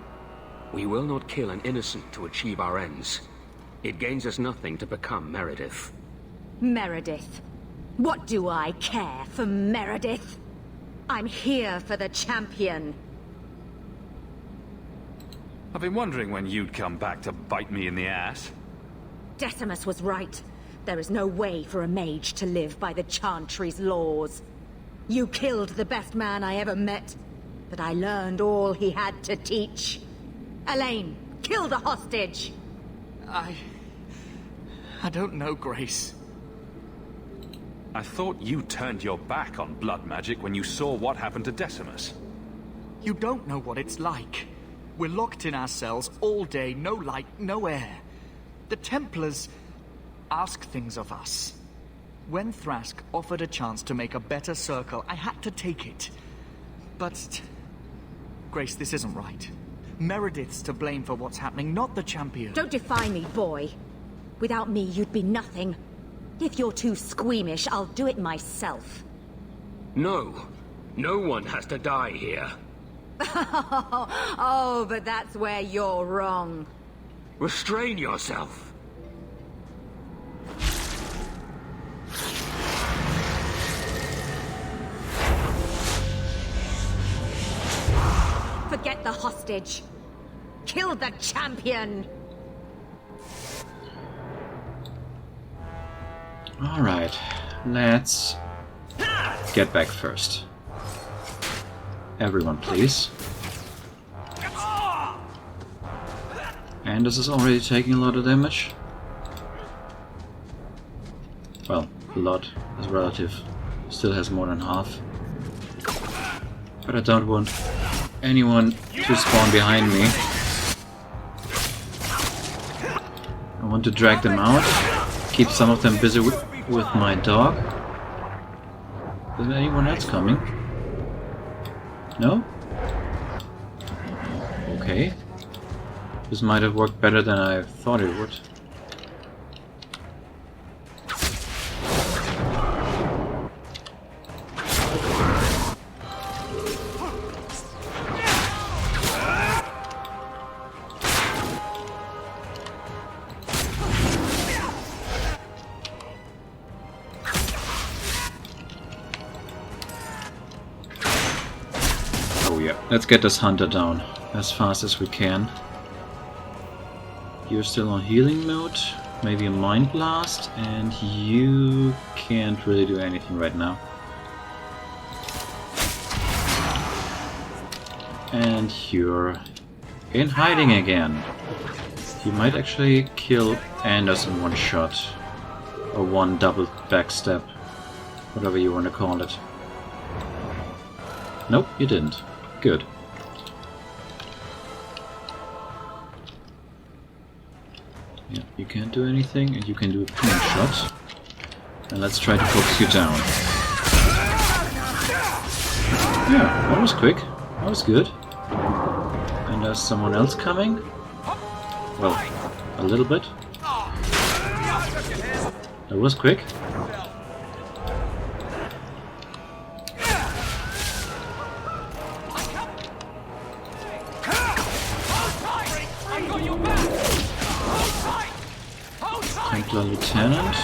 We will not kill an innocent to achieve our ends. It gains us nothing to become Meredith. Meredith? What do I care for Meredith? I'm here for the champion. I've been wondering when you'd come back to bite me in the ass. Decimus was right. There is no way for a mage to live by the Chantry's laws. You killed the best man I ever met, but I learned all he had to teach. Elaine, kill the hostage! I don't know, Grace. I thought you turned your back on blood magic when you saw what happened to Decimus. You don't know what it's like. We're locked in our cells all day, no light, no air. The Templars ask things of us. When Thrask offered a chance to make a better circle, I had to take it. But... Grace, this isn't right. Meredith's to blame for what's happening, not the champion. Don't defy me, boy. Without me, you'd be nothing. If you're too squeamish, I'll do it myself. No. No one has to die here. Oh, but that's where you're wrong. Restrain yourself. Forget the hostage. Kill the champion. Alright, let's get back first. Everyone, please. And this is already taking a lot of damage. Well, a lot is relative. Still has more than half. But I don't want anyone to spawn behind me. I want to drag them out. Keep some of them busy with my dog. Is there anyone else coming? No? Okay. This might have worked better than I thought it would. Let's get this hunter down as fast as we can. You're still on healing mode, maybe a mind blast, and you can't really do anything right now. And you're in hiding again. You might actually kill Anders in one shot, or one double backstep, whatever you want to call it. Nope, you didn't. Good. Yeah, you can't do anything, and you can do a clean shot. And let's try to focus you down. Yeah, that was quick. That was good. And there's someone else coming? Well, a little bit. That was quick. Templar Lieutenant.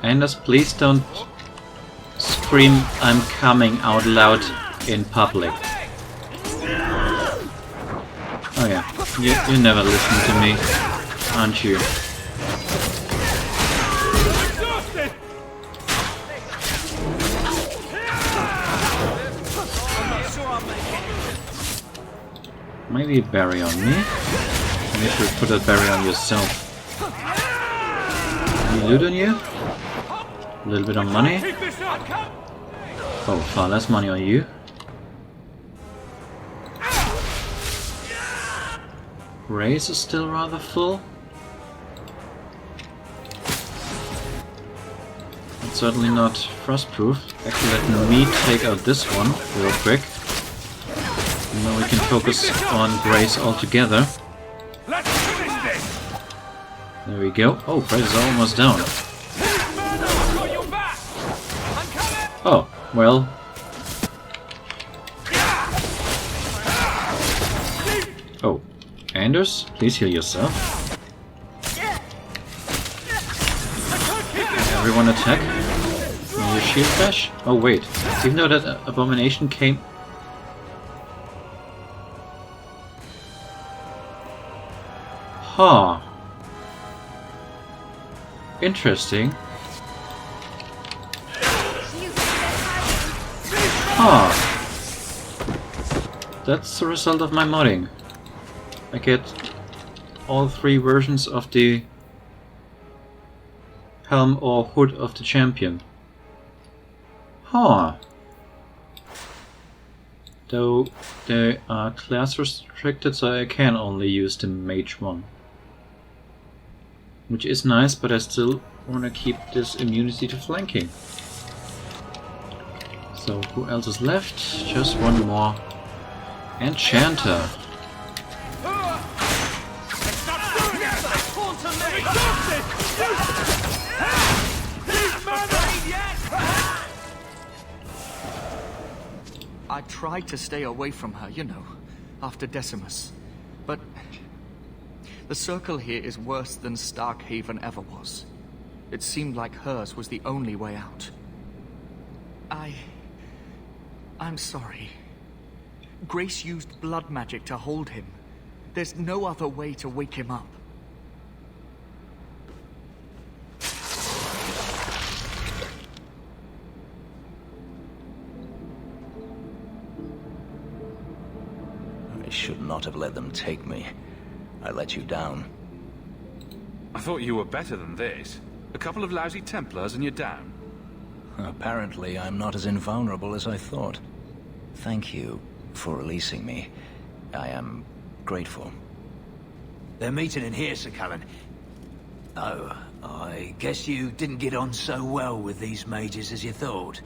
Anders, please don't scream "I'm coming" out loud in public. Oh yeah, you never listen to me, aren't you? Maybe a berry on me. And you should put a berry on yourself. Any loot on you? A little bit of money. Oh, far less money on you. Race is still rather full. It's certainly not frostproof. Actually, let me take out this one real quick. And then we can focus on Grace altogether. There we go. Oh, price is almost down. Oh, well. Oh, Anders, please heal yourself. Everyone attack. Your shield bash. Oh wait, even though that abomination came... Huh. Interesting. Huh. That's the result of my modding. I get all 3 versions of the helm or hood of the champion. Huh. Though they are class restricted, so I can only use the mage one. Which is nice, but I still want to keep this immunity to flanking. So who else is left? Just one more. Enchanter. I tried to stay away from her, you know, after Decimus. But the circle here is worse than Starkhaven ever was. It seemed like hers was the only way out. I'm sorry. Grace used blood magic to hold him. There's no other way to wake him up. I should not have let them take me. I let you down. I thought you were better than this. A couple of lousy Templars and you're down. Apparently, I'm not as invulnerable as I thought. Thank you for releasing me. I am grateful. They're meeting in here, Sir Cullen. Oh, I guess you didn't get on so well with these mages as you thought.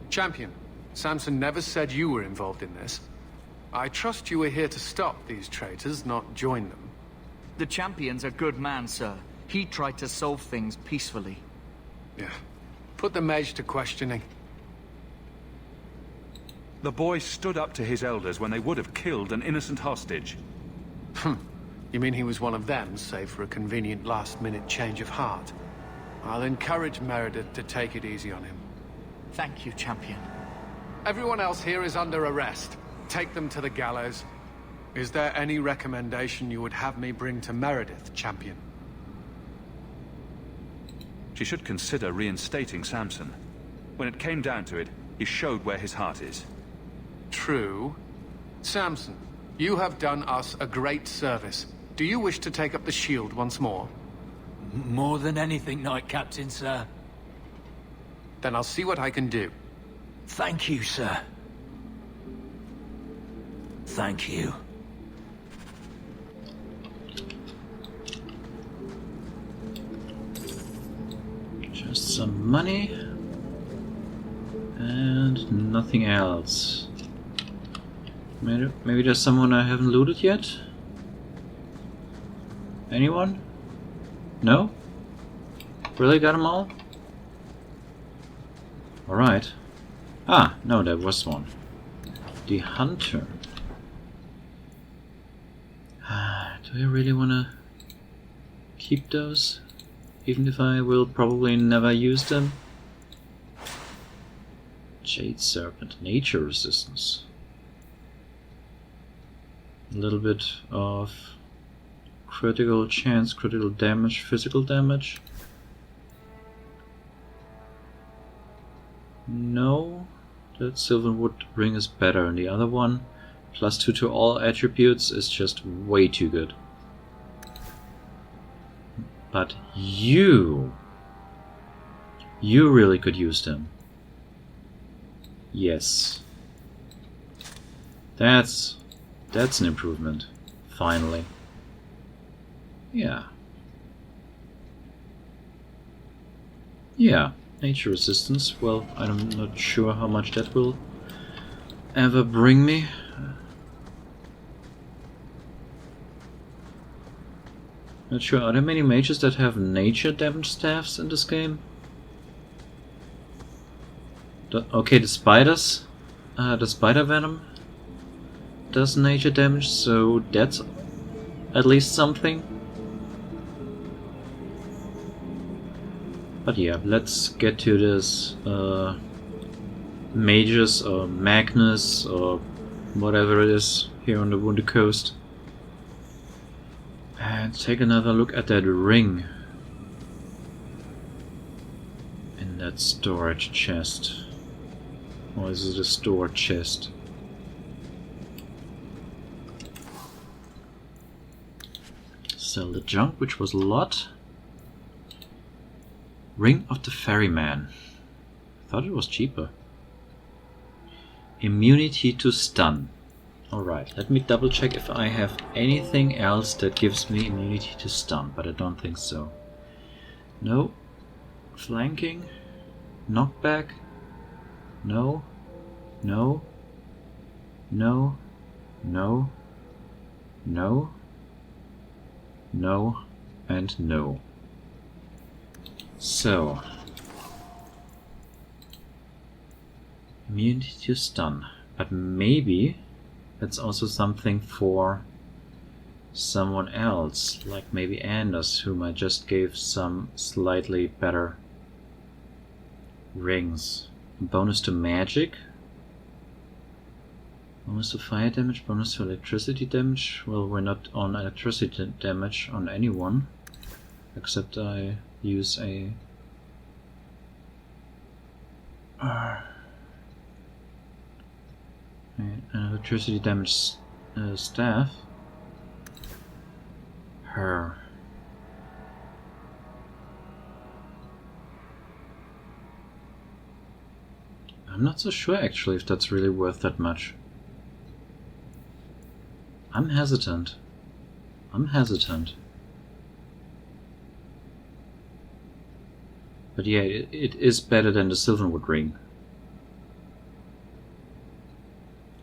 Champion, Samson never said you were involved in this. I trust you were here to stop these traitors, not join them. The champion's a good man, sir. He tried to solve things peacefully. Yeah. Put the mage to questioning. The boy stood up to his elders when they would have killed an innocent hostage. You mean he was one of them, save for a convenient last-minute change of heart? I'll encourage Meredith to take it easy on him. Thank you, champion. Everyone else here is under arrest. Take them to the gallows. Is there any recommendation you would have me bring to Meredith, champion? She should consider reinstating Samson. When it came down to it, he showed where his heart is. True. Samson, you have done us a great service. Do you wish to take up the shield once more? More than anything, Knight Captain, sir. Then I'll see what I can do. Thank you, sir. Thank you. Just some money. And nothing else. Maybe there's someone I haven't looted yet? Anyone? No? Really got them all? Alright. Ah, no, there was one. The Hunter. Do I really want to keep those? Even if I will probably never use them? Jade Serpent, nature resistance. A little bit of critical chance, critical damage, physical damage. No, that Sylvanwood ring is better, and the other one, +2 to all attributes, is just way too good. But you really could use them. Yes. That's an improvement. Finally. Yeah. Yeah, nature resistance. Well, I'm not sure how much that will ever bring me. Not sure, are there many mages that have nature damage staffs in this game? Okay, the spiders, the spider venom does nature damage, so that's at least something. But yeah, let's get to this Mages or Magnus or whatever it is here on the Wounded Coast. And take another look at that ring in that storage chest. Or is it a storage chest? Sell the junk, which was a lot. Ring of the Ferryman. Thought it was cheaper. Immunity to stun. Alright, let me double check if I have anything else that gives me immunity to stun, but I don't think so. No. Flanking. Knockback. No. No. No. No. No. No. And no. So. Immunity to stun. But maybe that's also something for someone else, like maybe Anders, whom I just gave some slightly better rings. Bonus to magic, bonus to fire damage, bonus to electricity damage. Well, we're not on electricity damage on anyone, except I use a an electricity damage staff. Her. I'm not so sure actually if that's really worth that much. I'm hesitant. But yeah, it is better than the Sylvanwood ring.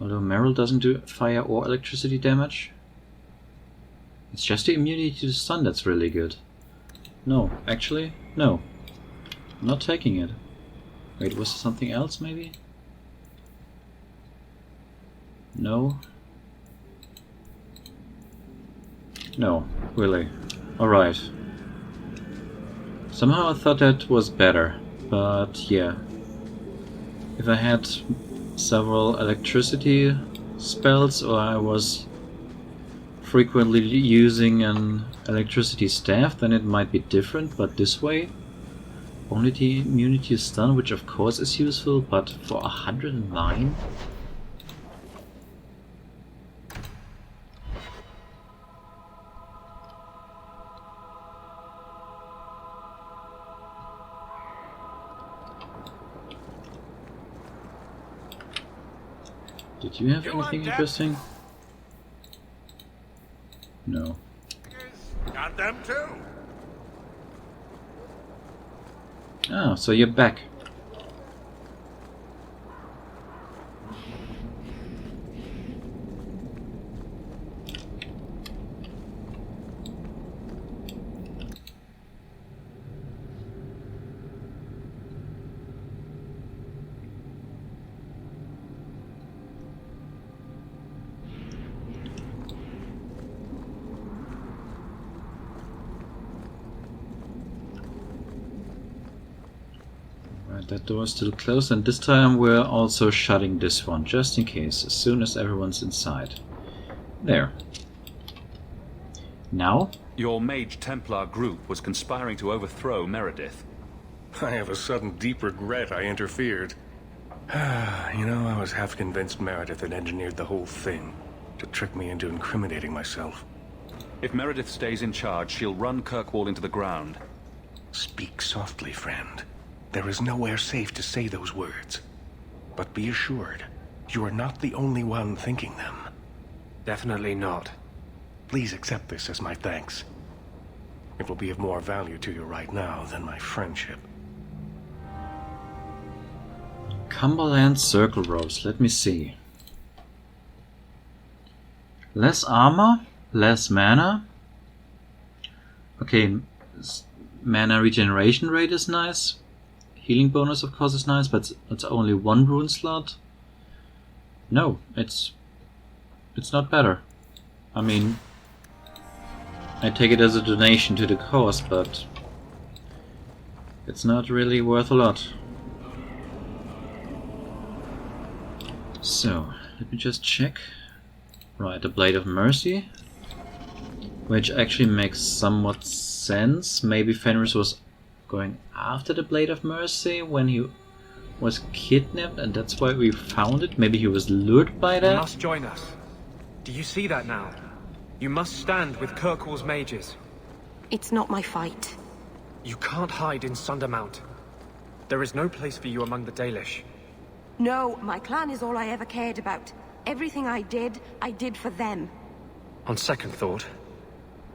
Although Merrill doesn't do fire or electricity damage. It's just the immunity to the stun that's really good. No, actually, no. I'm not taking it. Wait, was there something else maybe? No. No, really. Alright. Somehow I thought that was better, but yeah. If I had several electricity spells, or I was frequently using an electricity staff, then it might be different, but this way, only the immunity is stun, which of course is useful, but for 109? Did you have anything interesting? No. Got them too. Ah, so you're back. That door is still closed, and this time we're also shutting this one, just in case, as soon as everyone's inside. There. Now? Your Mage Templar group was conspiring to overthrow Meredith. I have a sudden deep regret I interfered. You know, I was half convinced Meredith had engineered the whole thing to trick me into incriminating myself. If Meredith stays in charge, she'll run Kirkwall into the ground. Speak softly, friend. There is nowhere safe to say those words. But be assured, you are not the only one thinking them. Definitely not. Please accept this as my thanks. It will be of more value to you right now than my friendship. Cumberland Circle Rose, let me see. Less armor, less mana, Okay, mana regeneration rate is nice. Healing bonus, of course, is nice, but it's only 1 rune slot. No, it's not better. I mean, I take it as a donation to the cause, but it's not really worth a lot. So, let me just check. Right, the Blade of Mercy, which actually makes somewhat sense. Maybe Fenris was going after the Blade of Mercy when he was kidnapped, and that's why we found it. Maybe he was lured by that. You must join us. Do you see that now? You must stand with Kirkwall's mages. It's not my fight. You can't hide in Sundermount. There is no place for you among the Dalish. No, my clan is all I ever cared about. Everything I did for them. On second thought,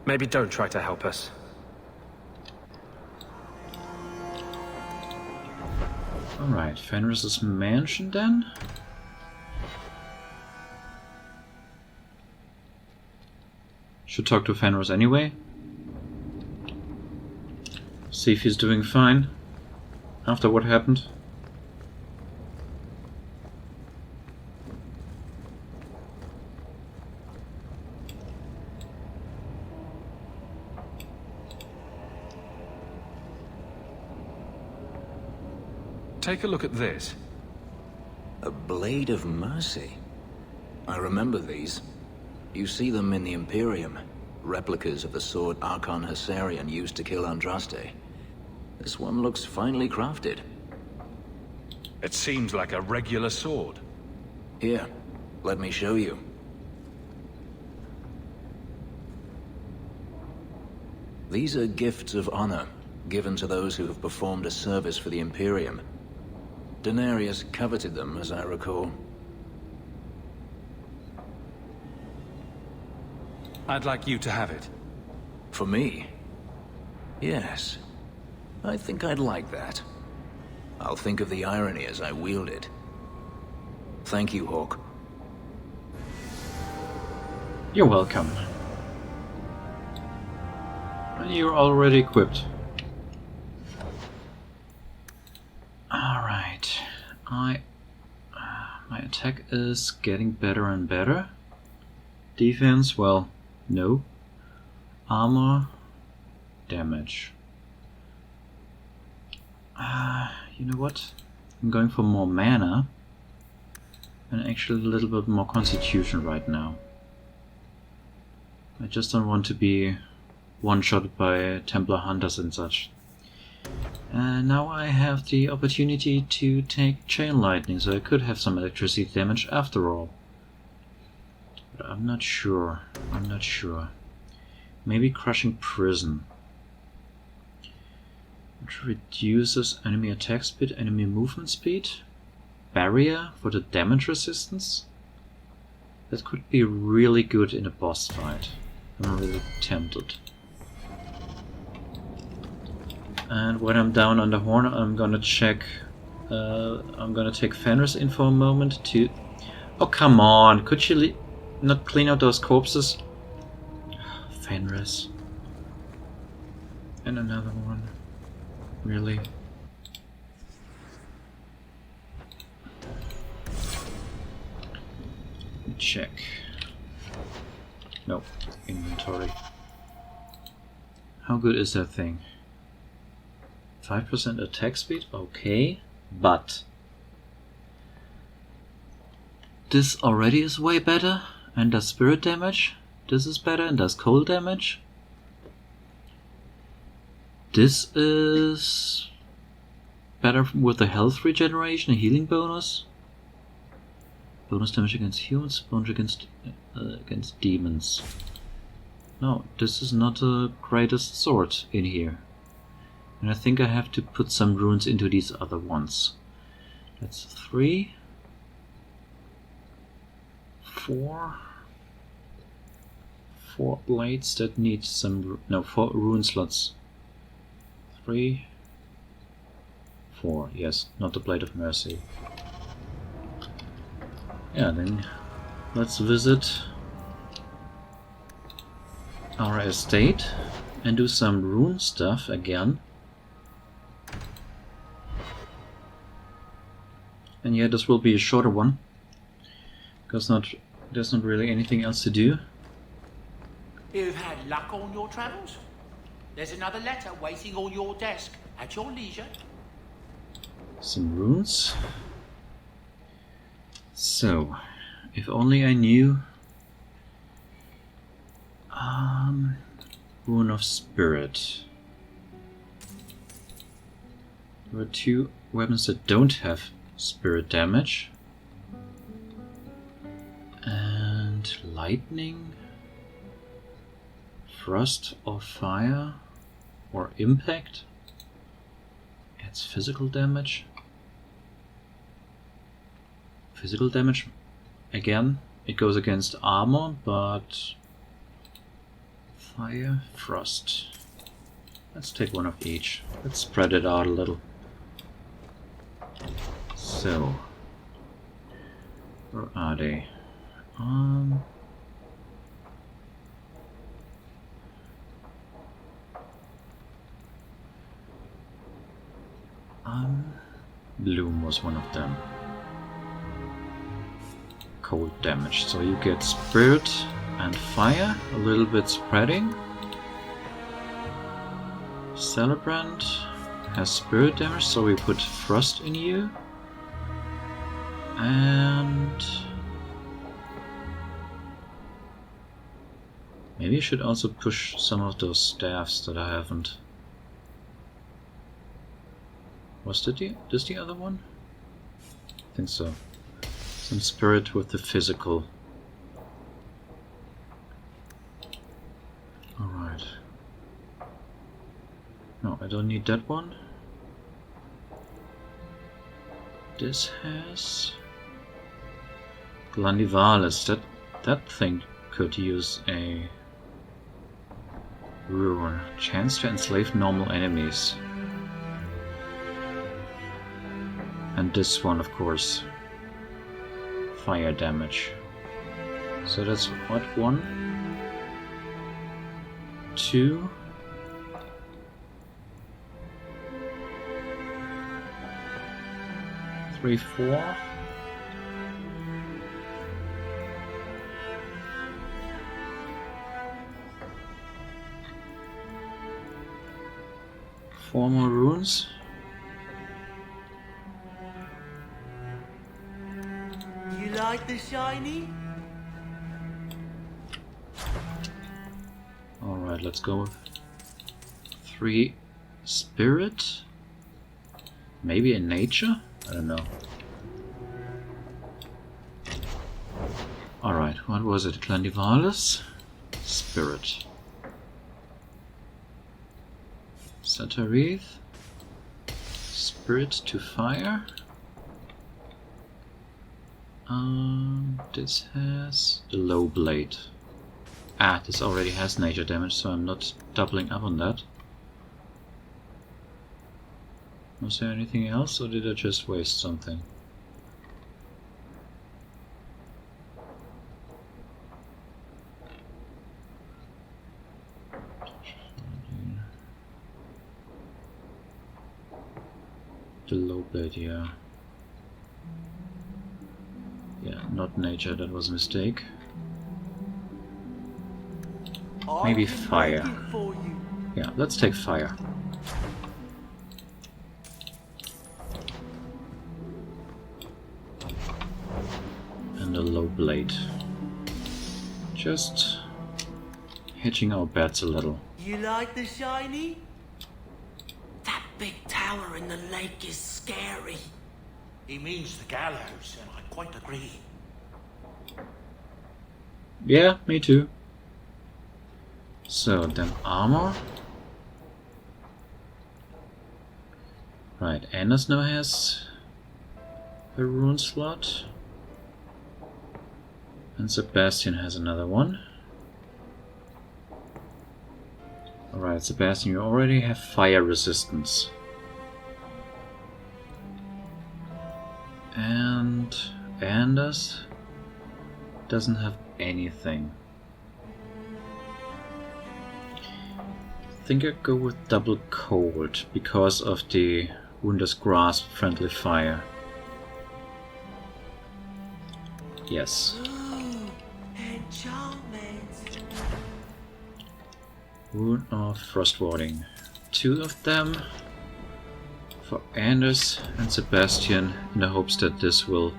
maybe don't try to help us. Alright, Fenris's mansion then. Should talk to Fenris anyway. See if he's doing fine after what happened. Take a look at this. A Blade of Mercy. I remember these. You see them in the Imperium. Replicas of the sword Archon Hessarian used to kill Andraste. This one looks finely crafted. It seems like a regular sword. Here, let me show you. These are gifts of honor, given to those who have performed a service for the Imperium. Denarius coveted them, as I recall. I'd like you to have it. For me? Yes. I think I'd like that. I'll think of the irony as I wield it. Thank you, Hawk. You're welcome. And you're already equipped. Alright. My attack is getting better and better. Defense, well, no. Armor, damage. You know what? I'm going for more mana. And actually a little bit more constitution right now. I just don't want to be one-shotted by Templar hunters and such. And now I have the opportunity to take chain lightning, so I could have some electricity damage after all. But I'm not sure. Maybe crushing prison. Which reduces enemy attack speed, enemy movement speed. Barrier for the damage resistance. That could be really good in a boss fight. I'm really tempted. And when I'm down on the horn, I'm gonna check. I'm gonna take Fenris in for a moment to. Oh come on! Could she not clean out those corpses? Fenris. And another one. Really? Check. No. Inventory. How good is that thing? 5% attack speed? Okay. But this already is way better and does spirit damage. This is better and does cold damage. This is better with the health regeneration, a healing bonus. Bonus damage against humans, bonus against demons. No, this is not the greatest sword in here. And I think I have to put some runes into these other ones. That's 3, 4 blades that need some, no, 4 rune slots. 3, 4, yes, not the Blade of Mercy. Yeah, then let's visit our estate. and do some rune stuff again. And yeah, this will be a shorter one, because there's not really anything else to do. You've had luck on your travels? There's another letter waiting on your desk at your leisure. Some runes. So, if only I knew... Rune of Spirit. There are 2 weapons that don't have spirit damage. And lightning, frost or fire, or impact. Adds physical damage. Physical damage, again, it goes against armor, but fire, frost. Let's take one of each. Let's spread it out a little. So, where are they? Bloom was one of them. Cold damage. So you get spirit and fire, a little bit spreading. Celebrant has spirit damage, so we put frost in you. And maybe I should also push some of those staffs that I haven't. Was this the other one? I think so. Some spirit with the physical. Alright. No, I don't need that one. This has Glandivalis. That thing could use a rune. Chance to enslave normal enemies. And this one, of course, fire damage. So that's what, 1, 2, 3, 4. Four more runes. You like the shiny? Alright, let's go with 3 spirit. Maybe in nature? I don't know. Alright, what was it? Glandivalis? Spirit. Satarith. Spirit to fire. This has the low blade. Ah, this already has nature damage, so I'm not doubling up on that. Was there anything else, or did I just waste something? The low blade, yeah. Yeah, not nature, that was a mistake. Maybe fire. Yeah, let's take fire. And a low blade. Just hedging our bets a little. You like the shiny? That big tower in the lake is scary. He means the gallows, and I quite agree. Yeah, me too. So, then armor. Right, Anders now has a rune slot. And Sebastian has another one. Alright, Sebastian, you already have fire resistance. And Anders doesn't have anything. think I go with double cold because of the Wunder's Grasp friendly fire. Yes. Wound of Frost Warding. 2 of them for Anders and Sebastian in the hopes that this will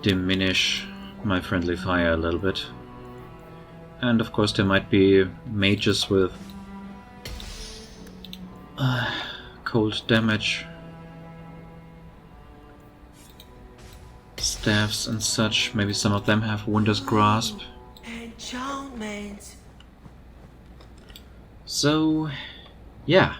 diminish my friendly fire a little bit. And of course there might be mages with cold damage, staffs and such. Maybe some of them have Wunder's Grasp. So, yeah.